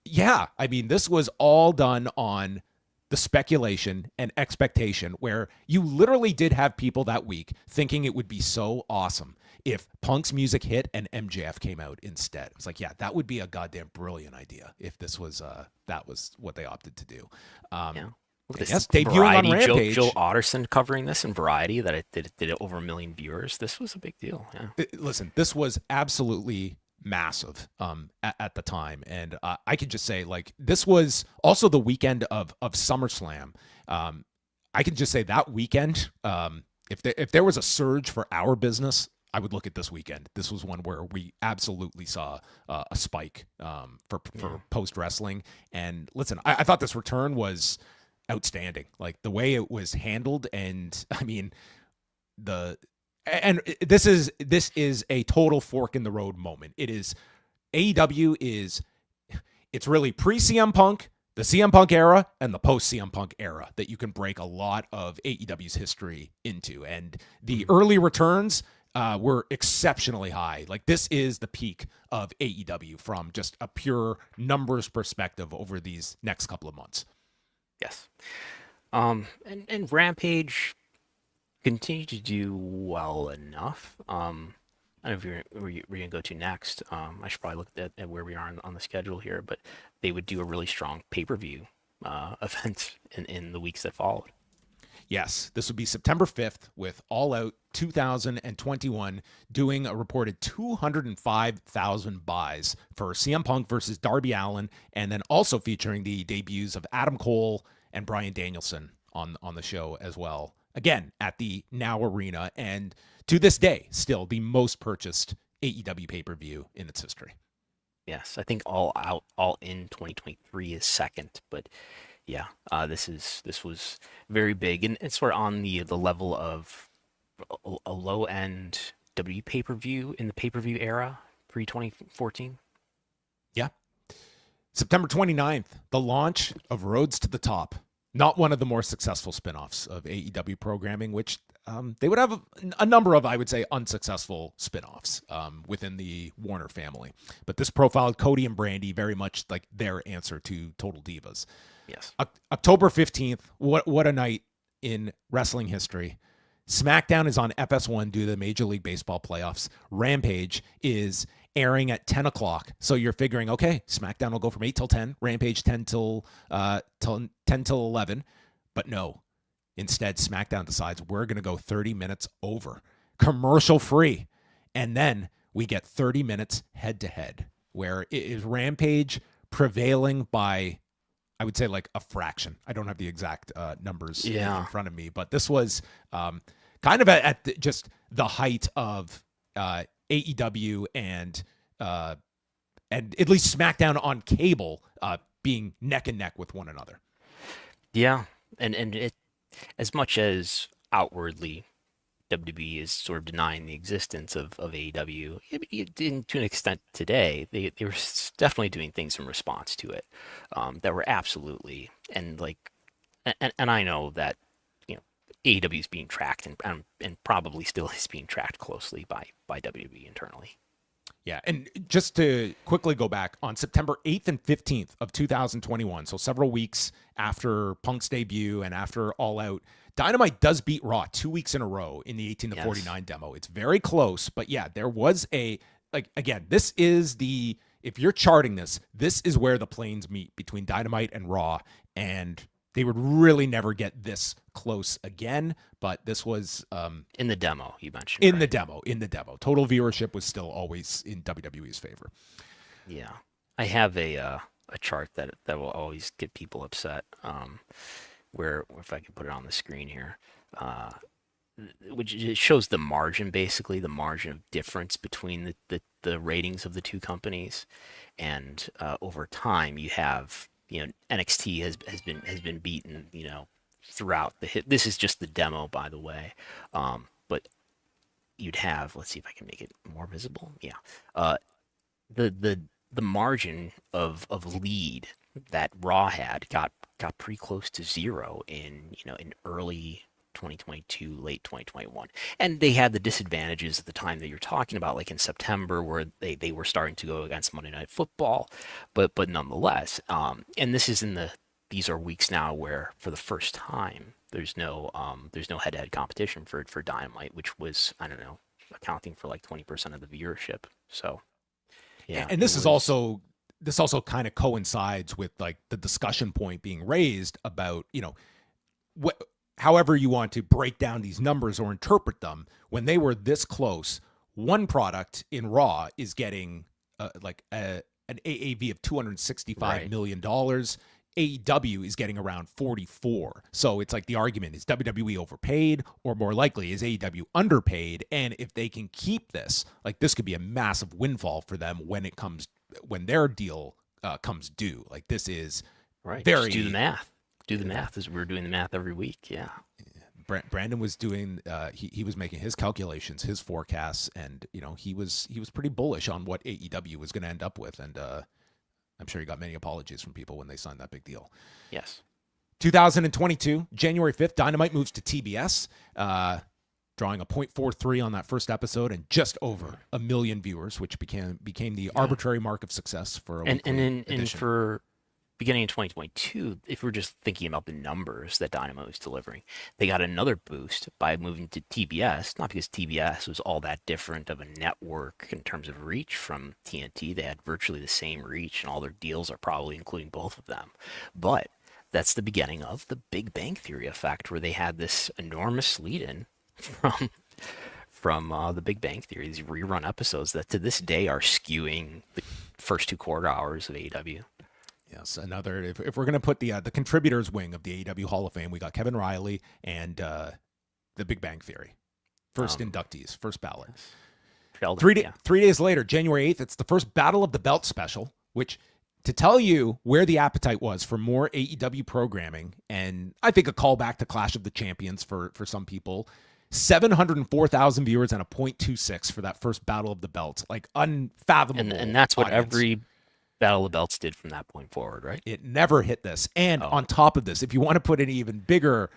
yeah, I mean, this was all done on the speculation and expectation where you literally did have people that week thinking it would be so awesome if Punk's music hit and MJF came out instead. It was like, yeah, that would be a goddamn brilliant idea if this was that was what they opted to do. Yes, debuting on Rampage. Joe Otterson covering this in Variety that it did over 1 million viewers. This was a big deal. Yeah. Listen, this was absolutely massive at the time, and I could just say, like, this was also the weekend of SummerSlam. I can just say that weekend, if there was a surge for our business, I would look at this weekend. This was one where we absolutely saw a spike for post wrestling. And listen, I thought this return was outstanding, like the way it was handled, and I mean this is a total fork in the road moment. It is AEW it's really pre CM Punk, the CM Punk era, and the post CM Punk era that you can break a lot of AEW's history into. And the early returns were exceptionally high. Like, this is the peak of AEW from just a pure numbers perspective over these next couple of months. Yes. And Rampage continue to do well enough. I don't know if we're going to go to next. I should probably look at where we are on the schedule here, but they would do a really strong pay-per-view event in the weeks that followed. Yes, this would be September 5th with All Out 2021 doing a reported 205,000 buys for CM Punk versus Darby Allin, and then also featuring the debuts of Adam Cole and Bryan Danielson on the show as well. Again, at the Now Arena, and to this day, still the most purchased AEW pay-per-view in its history. Yes, I think All Out, All In 2023 is second, but yeah, this was very big, and it's sort of on the level of a low-end W pay-per-view in the pay-per-view era, pre-2014. Yeah. September 29th, the launch of Roads to the Top. Not one of the more successful spinoffs of AEW programming, which they would have a number of, I would say, unsuccessful spinoffs within the Warner family. But this profiled Cody and Brandy very much like their answer to Total Divas. Yes. October 15th, what a night in wrestling history. SmackDown is on FS1 due to the Major League Baseball playoffs. Rampage is airing at 10 o'clock. So you're figuring, okay, SmackDown will go from 8 till 10, Rampage 10 till 10 till 11. But no, instead, SmackDown decides we're going to go 30 minutes over, commercial free. And then we get 30 minutes head to head, where it is Rampage prevailing by, I would say, like a fraction. I don't have the exact numbers in front of me, but this was kind of at just the height of AEW and at least SmackDown on cable being neck and neck with one another. Yeah, and it, as much as outwardly WWE is sort of denying the existence of AEW, to an extent today, they were definitely doing things in response to it that were absolutely, and I know that, you know, AEW is being tracked and probably still is being tracked closely by WWE internally. Yeah, and just to quickly go back, on September 8th and 15th of 2021, so several weeks after Punk's debut and after All Out, Dynamite does beat Raw 2 weeks in a row in the 18 to 49 demo. It's very close, but yeah, there was again, this is if you're charting this is where the planes meet between Dynamite and Raw, and they would really never get this close again, but this was in the demo you mentioned. In the demo. Total viewership was still always in WWE's favor. Yeah. I have a chart that will always get people upset. Where, if I can put it on the screen here, which it shows the margin, basically the margin of difference between the ratings of the two companies, and over time you have, you know, NXT has been beaten, you know, throughout the hit. This is just the demo, by the way, but you'd have, let's see if I can make it more visible. Yeah, the margin of lead that Raw had got pretty close to zero in early 2022, late 2021, and they had the disadvantages at the time that you're talking about, like in September, where they were starting to go against Monday Night Football, but nonetheless, and these are weeks now where for the first time there's no head-to-head competition for Dynamite, which was, I don't know, accounting for like 20% of the viewership. So yeah, and this also kind of coincides with like the discussion point being raised about, you know, however you want to break down these numbers or interpret them. When they were this close, one product in Raw is getting an AAV of $265 million. AEW is getting around 44. So it's like the argument is WWE overpaid, or more likely is AEW underpaid? And if they can keep this, like, this could be a massive windfall for them when their deal comes due. Like, this is right. Very, just do the math. Do the math, as we're doing the math every week. Yeah. Brandon was doing he was making his calculations, his forecasts, and you know, he was pretty bullish on what AEW was going to end up with, and I'm sure he got many apologies from people when they signed that big deal. Yes. 2022, January 5th, Dynamite moves to TBS, drawing a 0.43 on that first episode and just over 1 million viewers, which became the arbitrary mark of success for a and for beginning in 2022, if we're just thinking about the numbers that Dynamite was delivering, they got another boost by moving to TBS, not because TBS was all that different of a network in terms of reach from TNT. They had virtually the same reach, and all their deals are probably including both of them. But that's the beginning of the Big Bang Theory effect, where they had this enormous lead-in from the Big Bang Theory, these rerun episodes that to this day are skewing the first 2 quarter hours of AEW. Yes, another. If we're going to put the contributors wing of the AEW Hall of Fame, we got Kevin Riley and the Big Bang Theory, first inductees, first ballot. Sheldon, 3 days later, January 8th, it's the first Battle of the Belt special, which, to tell you where the appetite was for more AEW programming, and I think a callback to Clash of the Champions for some people, 704,000 viewers and a 0.26 for that first Battle of the Belts, like unfathomable. And that's what audience. Every Battle of the Belts did from that point forward, right? It never hit this. And on top of this, if you want to put an even bigger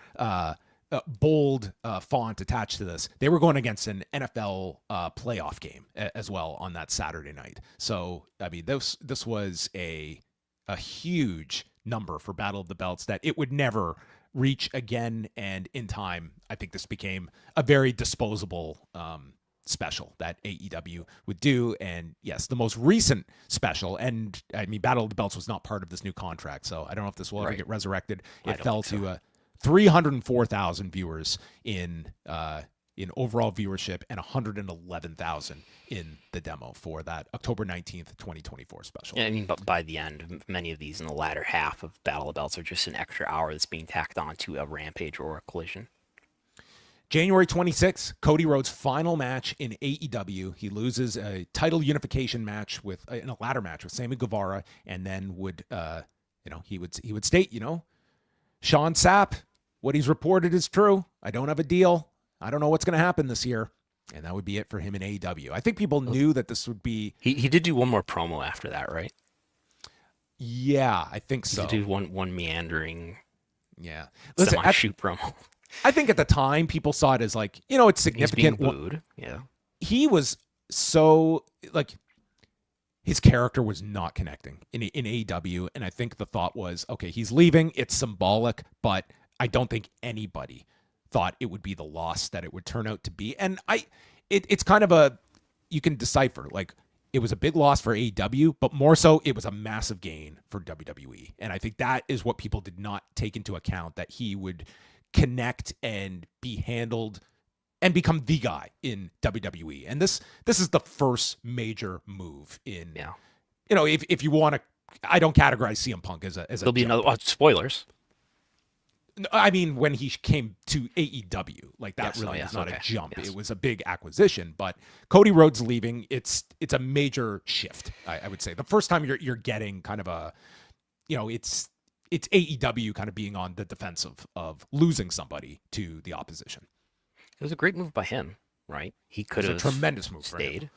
bold font attached to this. They were going against an NFL playoff game as well on that Saturday night. So, I mean, this was a huge number for Battle of the Belts that it would never reach again. And in time, I think this became a very disposable special that AEW would do. And yes, the most recent special, and I mean, Battle of the Belts was not part of this new contract, so I don't know if this will ever get resurrected. It fell to 304,000 viewers in overall viewership and 111,000 in the demo for that October 19th, 2024 special. Yeah, I mean, but by the end, many of these in the latter half of Battle of the Belts are just an extra hour that's being tacked on to a Rampage or a Collision. January 26th, Cody Rhodes' final match in AEW. He loses a title unification match in a ladder match with Sammy Guevara, and then he would state, Sean Sapp, what he's reported is true. I don't have a deal. I don't know what's going to happen this year. And that would be it for him in AEW. I think people knew that this would be... He did do one more promo after that, right? Yeah, I think so. He did do one meandering semi-shoot promo. I think at the time, people saw it as like, it's significant. He's being booed. Yeah. He was so, his character was not connecting in AEW. And I think the thought was, okay, he's leaving. It's symbolic, but I don't think anybody thought it would be the loss that it would turn out to be. And it's kind of you can decipher, it was a big loss for AEW, but more so it was a massive gain for WWE. And I think that is what people did not take into account, that he would connect and be handled and become the guy in WWE. And this is the first major move in, if you want to, I don't categorize CM Punk as There'll be another, spoilers. I mean, when he came to AEW, was not a jump. Yes. It was a big acquisition, but Cody Rhodes leaving, it's a major shift. I would say the first time you're getting kind of a, it's AEW kind of being on the defensive of losing somebody to the opposition. It was a great move by him, right? He could have a tremendous move stayed, for him.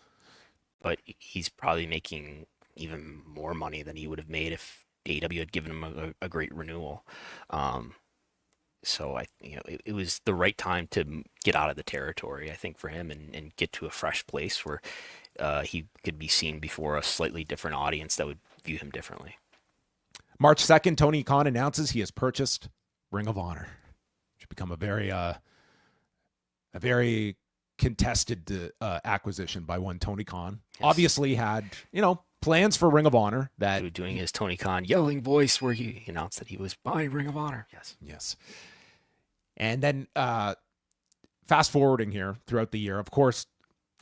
But he's probably making even more money than he would have made if AEW had given him a great renewal. So it was the right time to get out of the territory, I think, for him and get to a fresh place where he could be seen before a slightly different audience that would view him differently. March 2nd, Tony Khan announces he has purchased Ring of Honor, which become a very contested acquisition by one Tony Khan. Yes. Obviously had, plans for Ring of Honor. That he was doing his Tony Khan yelling voice where he announced that he was buying Ring of Honor. Yes. And then fast forwarding here throughout the year, of course,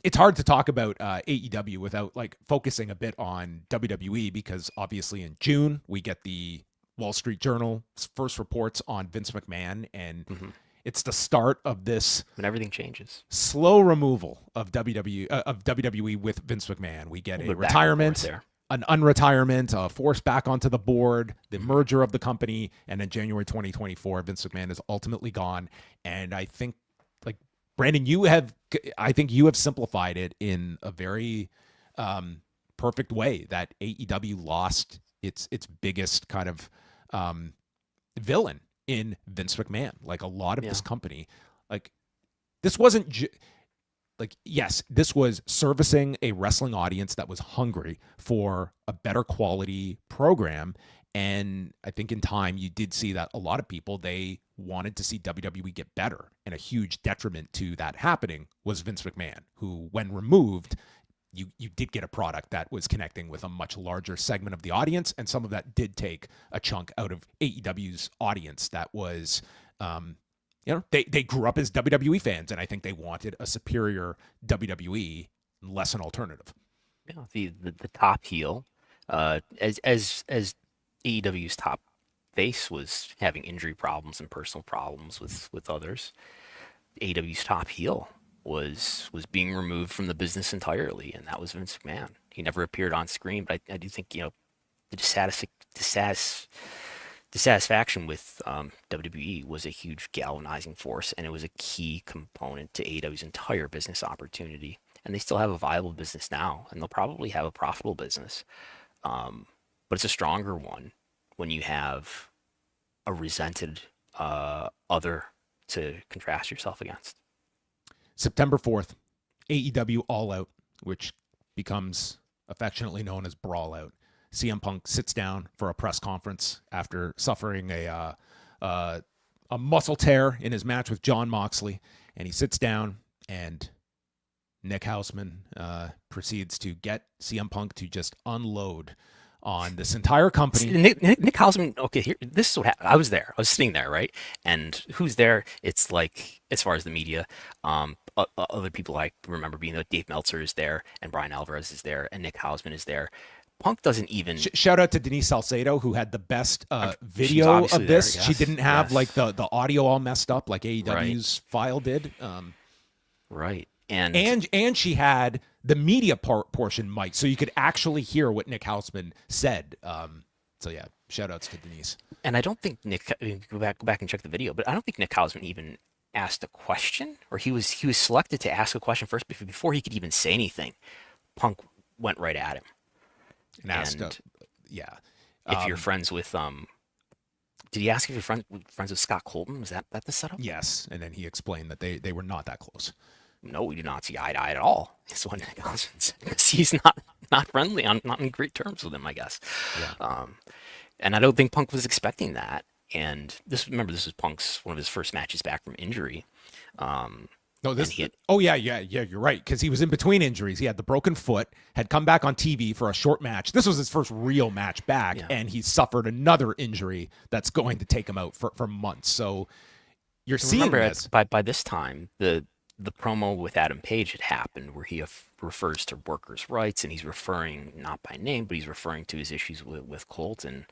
it's hard to talk about AEW without focusing a bit on WWE, because obviously in June we get the Wall Street Journal's first reports on Vince McMahon, and it's the start of this when everything changes. Slow removal of WWE with Vince McMahon. We get a retirement, an unretirement, forced back onto the board, the merger of the company, and in January 2024, Vince McMahon is ultimately gone. And I think, Brandon, I think you have simplified it in a very perfect way, that AEW lost its biggest kind of villain in Vince McMahon. A lot of this company, this wasn't yes, this was servicing a wrestling audience that was hungry for a better quality program. And I think in time you did see that a lot of people, they wanted to see WWE get better. And a huge detriment to that happening was Vince McMahon, who, when removed, you did get a product that was connecting with a much larger segment of the audience. And some of that did take a chunk out of AEW's audience that was, they grew up as WWE fans, and I think they wanted a superior WWE, less an alternative. Yeah, the top heel, as AEW's top face was having injury problems and personal problems with others, AEW's top heel was being removed from the business entirely, and that was Vince McMahon. He never appeared on screen, but I do think the dissatisfaction with WWE was a huge galvanizing force, and it was a key component to AEW's entire business opportunity. And they still have a viable business now, and they'll probably have a profitable business, but it's a stronger one when you have a resented other to contrast yourself against? September 4th, AEW All Out, which becomes affectionately known as Brawl Out. CM Punk sits down for a press conference after suffering a muscle tear in his match with Jon Moxley, and he sits down, and Nick Hausman proceeds to get CM Punk to just unload on this entire company. Nick Hausman, okay, here, this is what happened. I was there. I was sitting there, right? And who's there? It's like, as far as the media, other people I remember being there, Dave Meltzer is there, and Brian Alvarez is there, and Nick Hausman is there. Punk doesn't even... Shout out to Denise Salcedo, who had the best video of this. There, yes. She didn't have like the audio all messed up like AEW's file did. Right. And she had the media portion mic, so you could actually hear what Nick Hausman said. So yeah, shout outs to Denise. And I don't think Nick, go back and check the video, but I don't think Nick Hausman even asked a question, or he was selected to ask a question first before he could even say anything. Punk went right at him. And asked, if you're friends with, did he ask if you're friends with Scott Colton? Was that the setup? Yes, and then he explained that they were not that close. No, we do not see eye to eye at all. That's what Nick Hausman said. He's not friendly, not in great terms with him, I guess. Yeah. And I don't think Punk was expecting that. And this was Punk's one of his first matches back from injury. You're right, because he was in between injuries. He had the broken foot, had come back on TV for a short match. This was his first real match back, and he suffered another injury that's going to take him out for months. So you're seeing this. By this time, the promo with Adam Page had happened, where he refers to workers' rights, and he's referring, not by name, but he's referring to his issues with Colton.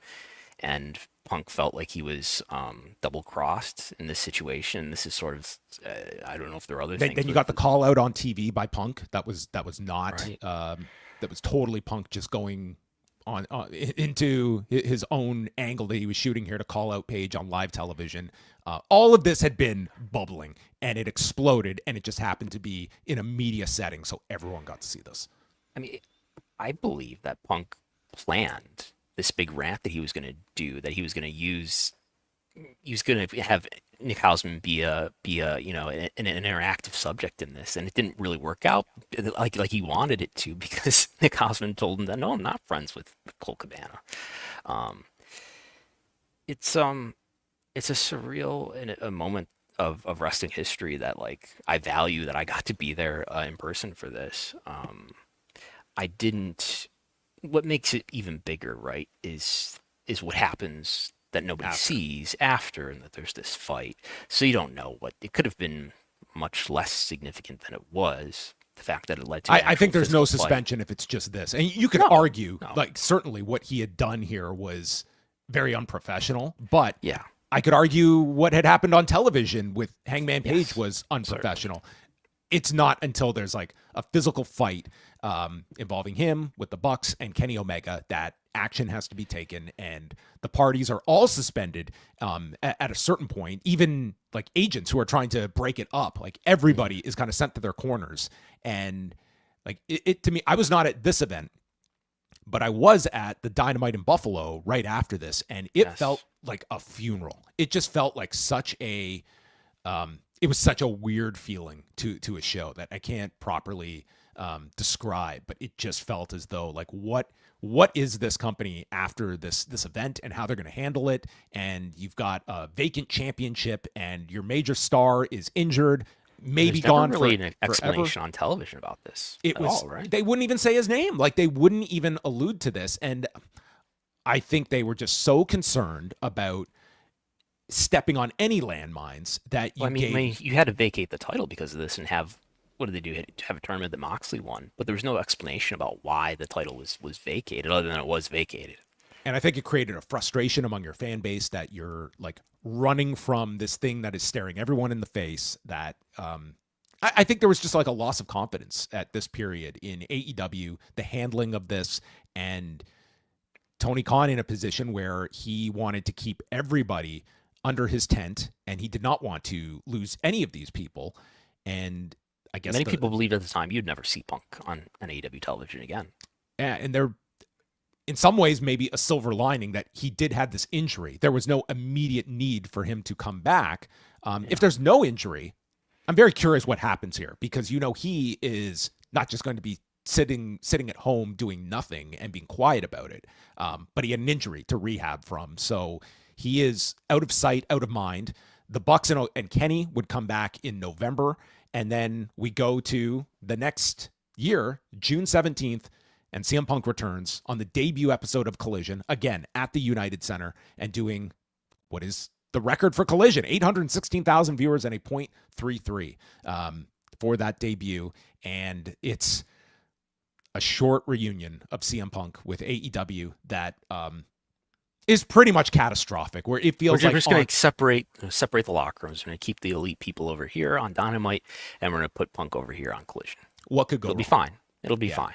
And Punk felt like he was double-crossed in this situation. This is sort of, I don't know if there are other things. Then you got the call out on TV by Punk. That was not, right. That was totally Punk just going on into his own angle that he was shooting here to call out Page on live television. All of this had been bubbling, and it exploded, and it just happened to be in a media setting, so everyone got to see this. I mean, I believe that Punk planned this big rant that he was going to do, that he was going to use. He was going to have Nick Hausman be an interactive subject in this, and it didn't really work out like he wanted it to, because Nick Hausman told him that, no, I'm not friends with Colt Cabana. It's a surreal and a moment of wrestling history that, like, I value that I got to be there in person for this. I didn't. What makes it even bigger, right, is what happens that nobody sees after, and that there's this fight. So you don't know what it could have been. Much less significant than it was. The fact that it led to. I think there's no suspension if it's just this, and you could argue, like, certainly what he had done here was very unprofessional. But yeah, I could argue what had happened on television with Hangman Page was unprofessional. Certainly. It's not until there's like a physical fight involving him with the Bucks and Kenny Omega that action has to be taken, and the parties are all suspended at a certain point. Even like agents who are trying to break it up, like everybody is kind of sent to their corners. And like it to me, I was not at this event, but I was at the Dynamite in Buffalo right after this, and it felt like a funeral. It just felt like such a it was such a weird feeling to a show that I can't properly describe, but it just felt as though, like, what is this company after this event, and how they're going to handle it? And you've got a vacant championship, and your major star is injured, maybe gone never really for an explanation forever. On television about this. It was all, right? They wouldn't even say his name. Like, they wouldn't even allude to this, and I think they were just so concerned about stepping on any landmines that you had to vacate the title because of this, and have, what did they do? Have a tournament that Moxley won, but there was no explanation about why the title was vacated, other than it was vacated. And I think it created a frustration among your fan base that you're like running from this thing that is staring everyone in the face. That I think there was just like a loss of confidence at this period in AEW, the handling of this, and Tony Khan in a position where he wanted to keep everybody under his tent, and he did not want to lose any of these people. And I guess many people believed at the time you'd never see Punk on AEW television again. Yeah, and they're in some ways, maybe a silver lining that he did have this injury. There was no immediate need for him to come back. If there's no injury, I'm very curious what happens here, because, he is not just going to be sitting at home doing nothing and being quiet about it. But he had an injury to rehab from. So he is out of sight, out of mind. The Bucks and Kenny would come back in November. And then we go to the next year, June 17th, and CM Punk returns on the debut episode of Collision, again, at the United Center, and doing what is the record for Collision, 816,000 viewers and a .33 for that debut. And it's a short reunion of CM Punk with AEW that is pretty much catastrophic, where it feels we're like just going to separate the locker rooms. We're going to keep the elite people over here on Dynamite, and we're going to put Punk over here on Collision. What could go It'll wrong? be fine. It'll be fine.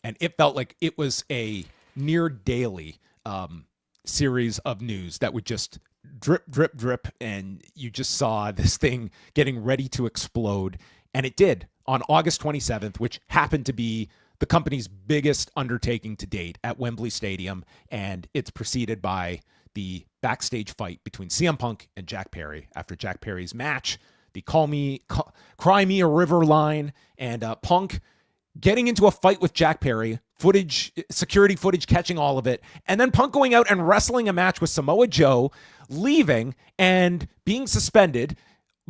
And it felt like it was a near daily series of news that would just drip, drip, drip, and you just saw this thing getting ready to explode. And it did on August 27th, which happened to be the company's biggest undertaking to date at Wembley Stadium. And it's preceded by the backstage fight between CM Punk and Jack Perry after Jack Perry's match, the Cry Me a River line, and Punk getting into a fight with Jack Perry, security footage catching all of it, and then Punk going out and wrestling a match with Samoa Joe, leaving and being suspended,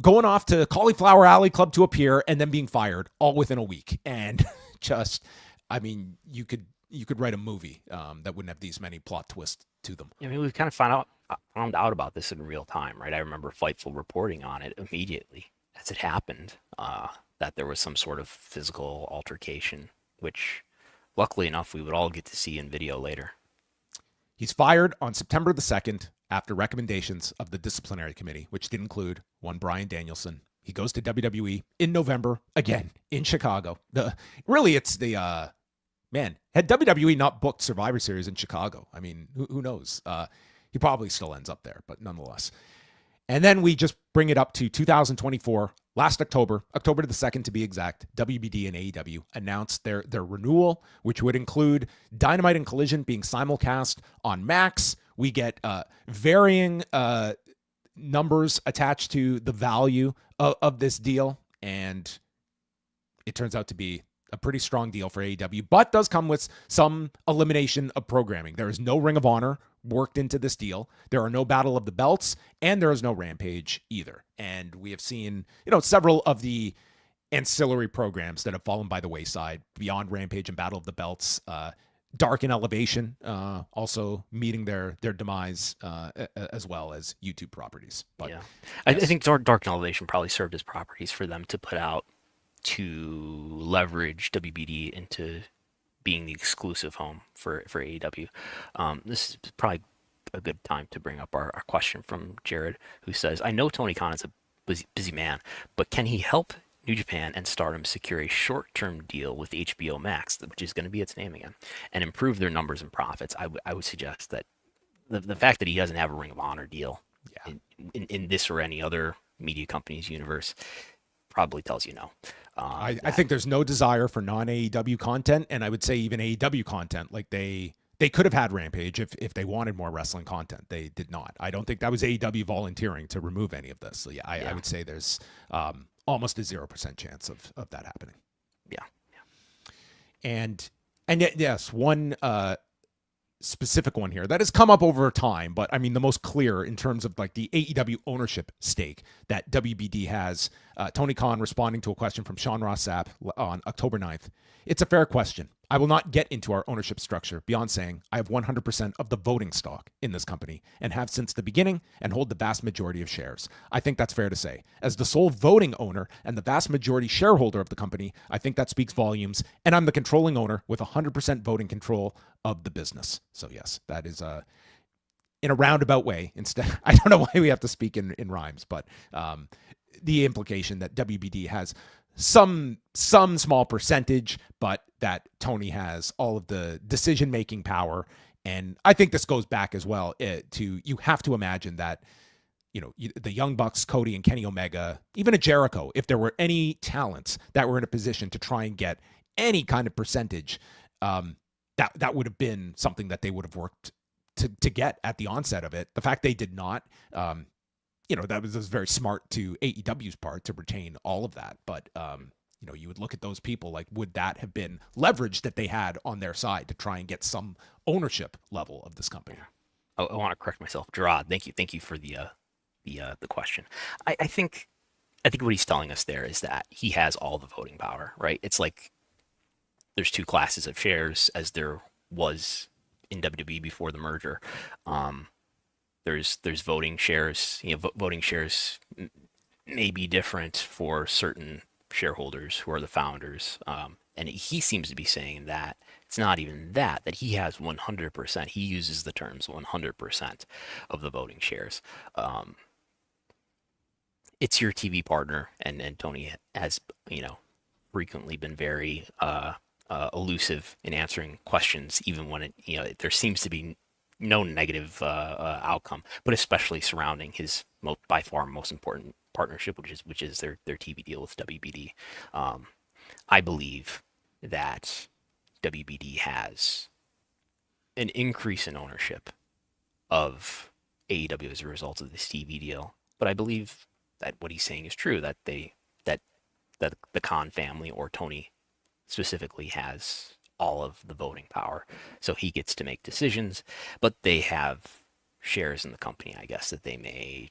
going off to Cauliflower Alley Club to appear, and then being fired all within a week. And just, you could write a movie that wouldn't have these many plot twists to them. We've kind of found out about this in real time, right? I remember Fightful reporting on it immediately as it happened, that there was some sort of physical altercation, which luckily enough we would all get to see in video later. He's fired on September the 2nd after recommendations of the disciplinary committee, which did include one Bryan Danielson. He goes to WWE in November, again, in Chicago. Had WWE not booked Survivor Series in Chicago, who knows? He probably still ends up there, but nonetheless. And then we just bring it up to 2024, last October the 2nd to be exact. WBD and AEW announced their renewal, which would include Dynamite and Collision being simulcast on Max. We get varying numbers attached to the value of this deal, and it turns out to be a pretty strong deal for AEW, but does come with some elimination of programming. There is no Ring of Honor worked into this deal. There are no Battle of the Belts, and there is no Rampage either. And we have seen, several of the ancillary programs that have fallen by the wayside beyond Rampage and Battle of the Belts. Dark and Elevation also meeting their demise, as well as YouTube properties. But yeah, I think Dark and Elevation probably served as properties for them to put out to leverage WBD into being the exclusive home for AEW. This is probably a good time to bring up our question from Jared, who says, I know Tony Khan is a busy man, but can he help New Japan and Stardom secure a short-term deal with HBO Max, which is going to be its name again, and improve their numbers and profits? I would suggest that the fact that he doesn't have a Ring of Honor deal in this or any other media company's universe probably tells you no. I think there's no desire for non-AEW content, and I would say even AEW content. Like they could have had Rampage if they wanted more wrestling content. They did not. I don't think that was AEW volunteering to remove any of this. So I would say there's almost a 0% chance of that happening. Yeah. And yet, yes, one specific one here that has come up over time, but the most clear in terms of like the AEW ownership stake that WBD has. Tony Khan responding to a question from Sean Ross Sapp on October 9th. It's a fair question. I will not get into our ownership structure beyond saying I have 100% of the voting stock in this company and have since the beginning and hold the vast majority of shares. I think that's fair to say. As the sole voting owner and the vast majority shareholder of the company, I think that speaks volumes, and I'm the controlling owner with 100% voting control of the business. So yes, that is in a roundabout way. Instead, I don't know why we have to speak in rhymes, but the implication that WBD has some small percentage, but that Tony has all of the decision-making power. And I think this goes back as well to, you have to imagine that, the Young Bucks, Cody and Kenny Omega, even a Jericho, if there were any talents that were in a position to try and get any kind of percentage, that would have been something that they would have worked to get at the onset of it. The fact they did not, that was very smart to AEW's part to retain all of that. But, you would look at those people, like, would that have been leverage that they had on their side to try and get some ownership level of this company? I want to correct myself. Gerard, thank you for the question. I think what he's telling us there is that he has all the voting power, right? It's like there's two classes of shares, as there was in WWE before the merger. There's voting shares. Voting shares may be different for certain shareholders who are the founders. And he seems to be saying that it's not even that he has 100%. He uses the terms 100% of the voting shares. It's your TV partner, and Tony has, frequently been very elusive in answering questions, even when there seems to be no negative outcome, but especially surrounding his by far most important partnership, which is their TV deal with WBD. I believe that WBD has an increase in ownership of AEW as a result of this TV deal, but I believe that what he's saying is true, that the Khan family, or Tony specifically, has all of the voting power, so he gets to make decisions, but they have shares in the company, I guess, that they may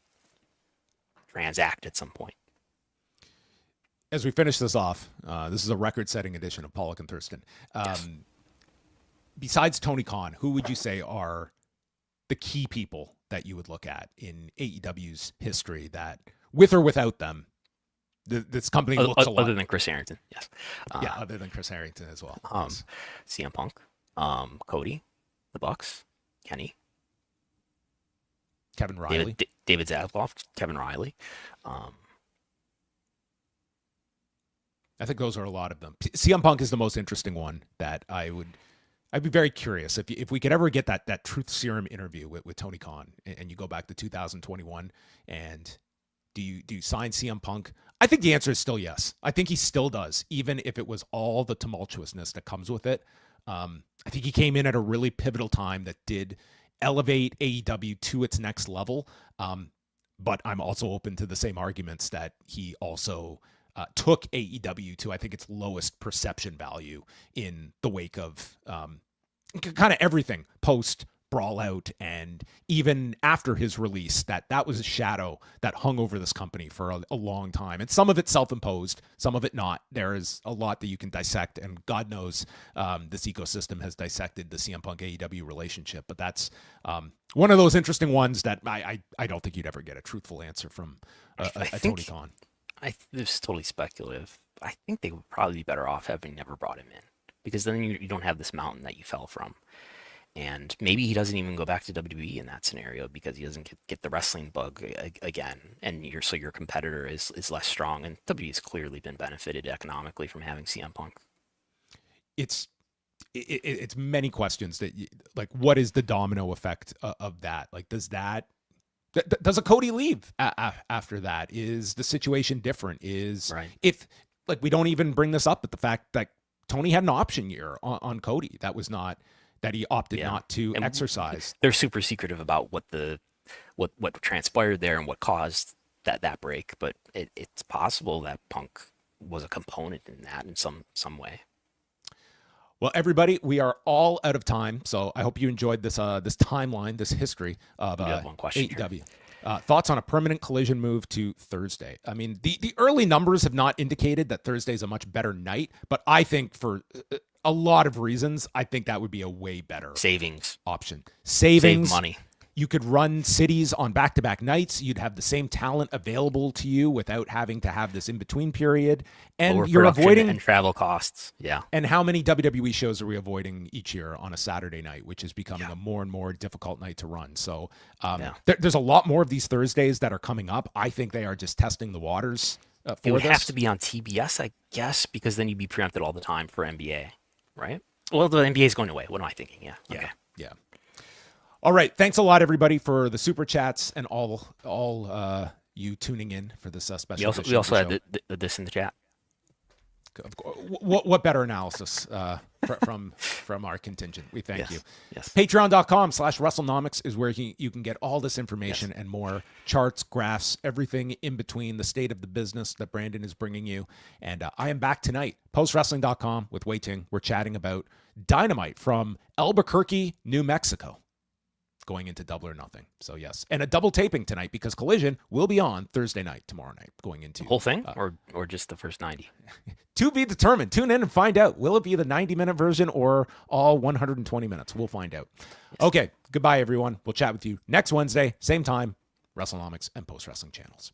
transact at some point. As we finish this off, this is a record-setting edition of Pollock and Thurston. Yes. Besides Tony Khan, who would you say are the key people that you would look at in AEW's history that, with or without them, this company looks a lot... Other than Chris Harrington, yes. Other than Chris Harrington as well. Yes. CM Punk, Cody, the Bucks, Kenny, Kevin Riley. David Zaslav, Kevin Riley. I think those are a lot of them. CM Punk is the most interesting one that I'd be very curious if we could ever get that truth serum interview with Tony Khan, and you go back to 2021, and do you sign CM Punk? I think the answer is still yes. I think he still does, even if it was all the tumultuousness that comes with it. I think he came in at a really pivotal time that did elevate AEW to its next level. But I'm also open to the same arguments that he also took AEW to, I think, its lowest perception value in the wake of kind of everything post Brawl Out, and even after his release, that was a shadow that hung over this company for a long time. And some of it self-imposed, some of it not. There is a lot that you can dissect, and God knows this ecosystem has dissected the CM Punk AEW relationship. But that's one of those interesting ones that I don't think you'd ever get a truthful answer from a Tony Khan. This is totally speculative. I think they would probably be better off having never brought him in, because then you don't have this mountain that you fell from. And maybe he doesn't even go back to WWE in that scenario, because he doesn't get the wrestling bug again. And your competitor is less strong. And WWE has clearly been benefited economically from having CM Punk. It's many questions that, like, what is the domino effect of that? Like, does a Cody leave after that? Is the situation different? Right. If, like, we don't even bring this up, but the fact that Tony had an option year on Cody, that was not, that he opted not to exercise. They're super secretive about what transpired there and what caused that break, but it's possible that Punk was a component in that in some way. Well, everybody, we are all out of time, so I hope you enjoyed this timeline, this history of one question AEW. Thoughts on a permanent Collision move to Thursday? I mean, the early numbers have not indicated that Thursday is a much better night, but I think for a lot of reasons, I think that would be a way better option. Savings, save money. You could run cities on back-to-back nights. You'd have the same talent available to you without having to have this in-between period. And lower you're avoiding and travel costs. Yeah. And how many WWE shows are we avoiding each year on a Saturday night, which is becoming a more and more difficult night to run? So there's a lot more of these Thursdays that are coming up. I think they are just testing the waters for this. It would have to be on TBS, I guess, because then you'd be preempted all the time for NBA, right? Well, the NBA is going away. What am I thinking? Yeah. Okay. Yeah. All right. Thanks a lot, everybody, for the super chats and all you tuning in for this special. We also had this in the chat. What better analysis from our contingent? We thank you. Yes. Patreon.com/WrestleNomics is where you can get all this information and more, charts, graphs, everything in between, the state of the business that Brandon is bringing you. And I am back tonight, postwrestling.com with Wei Ting. We're chatting about Dynamite from Albuquerque, New Mexico, going into Double or Nothing. So yes, and a double taping tonight because Collision will be on Thursday night, tomorrow night, going into the whole thing or just the first 90. To be determined. Tune in and find out. Will it be the 90-minute version or all 120 minutes? We'll find out. Yes. Okay, goodbye everyone. We'll chat with you next Wednesday, same time, WrestleNomics and Post Wrestling channels.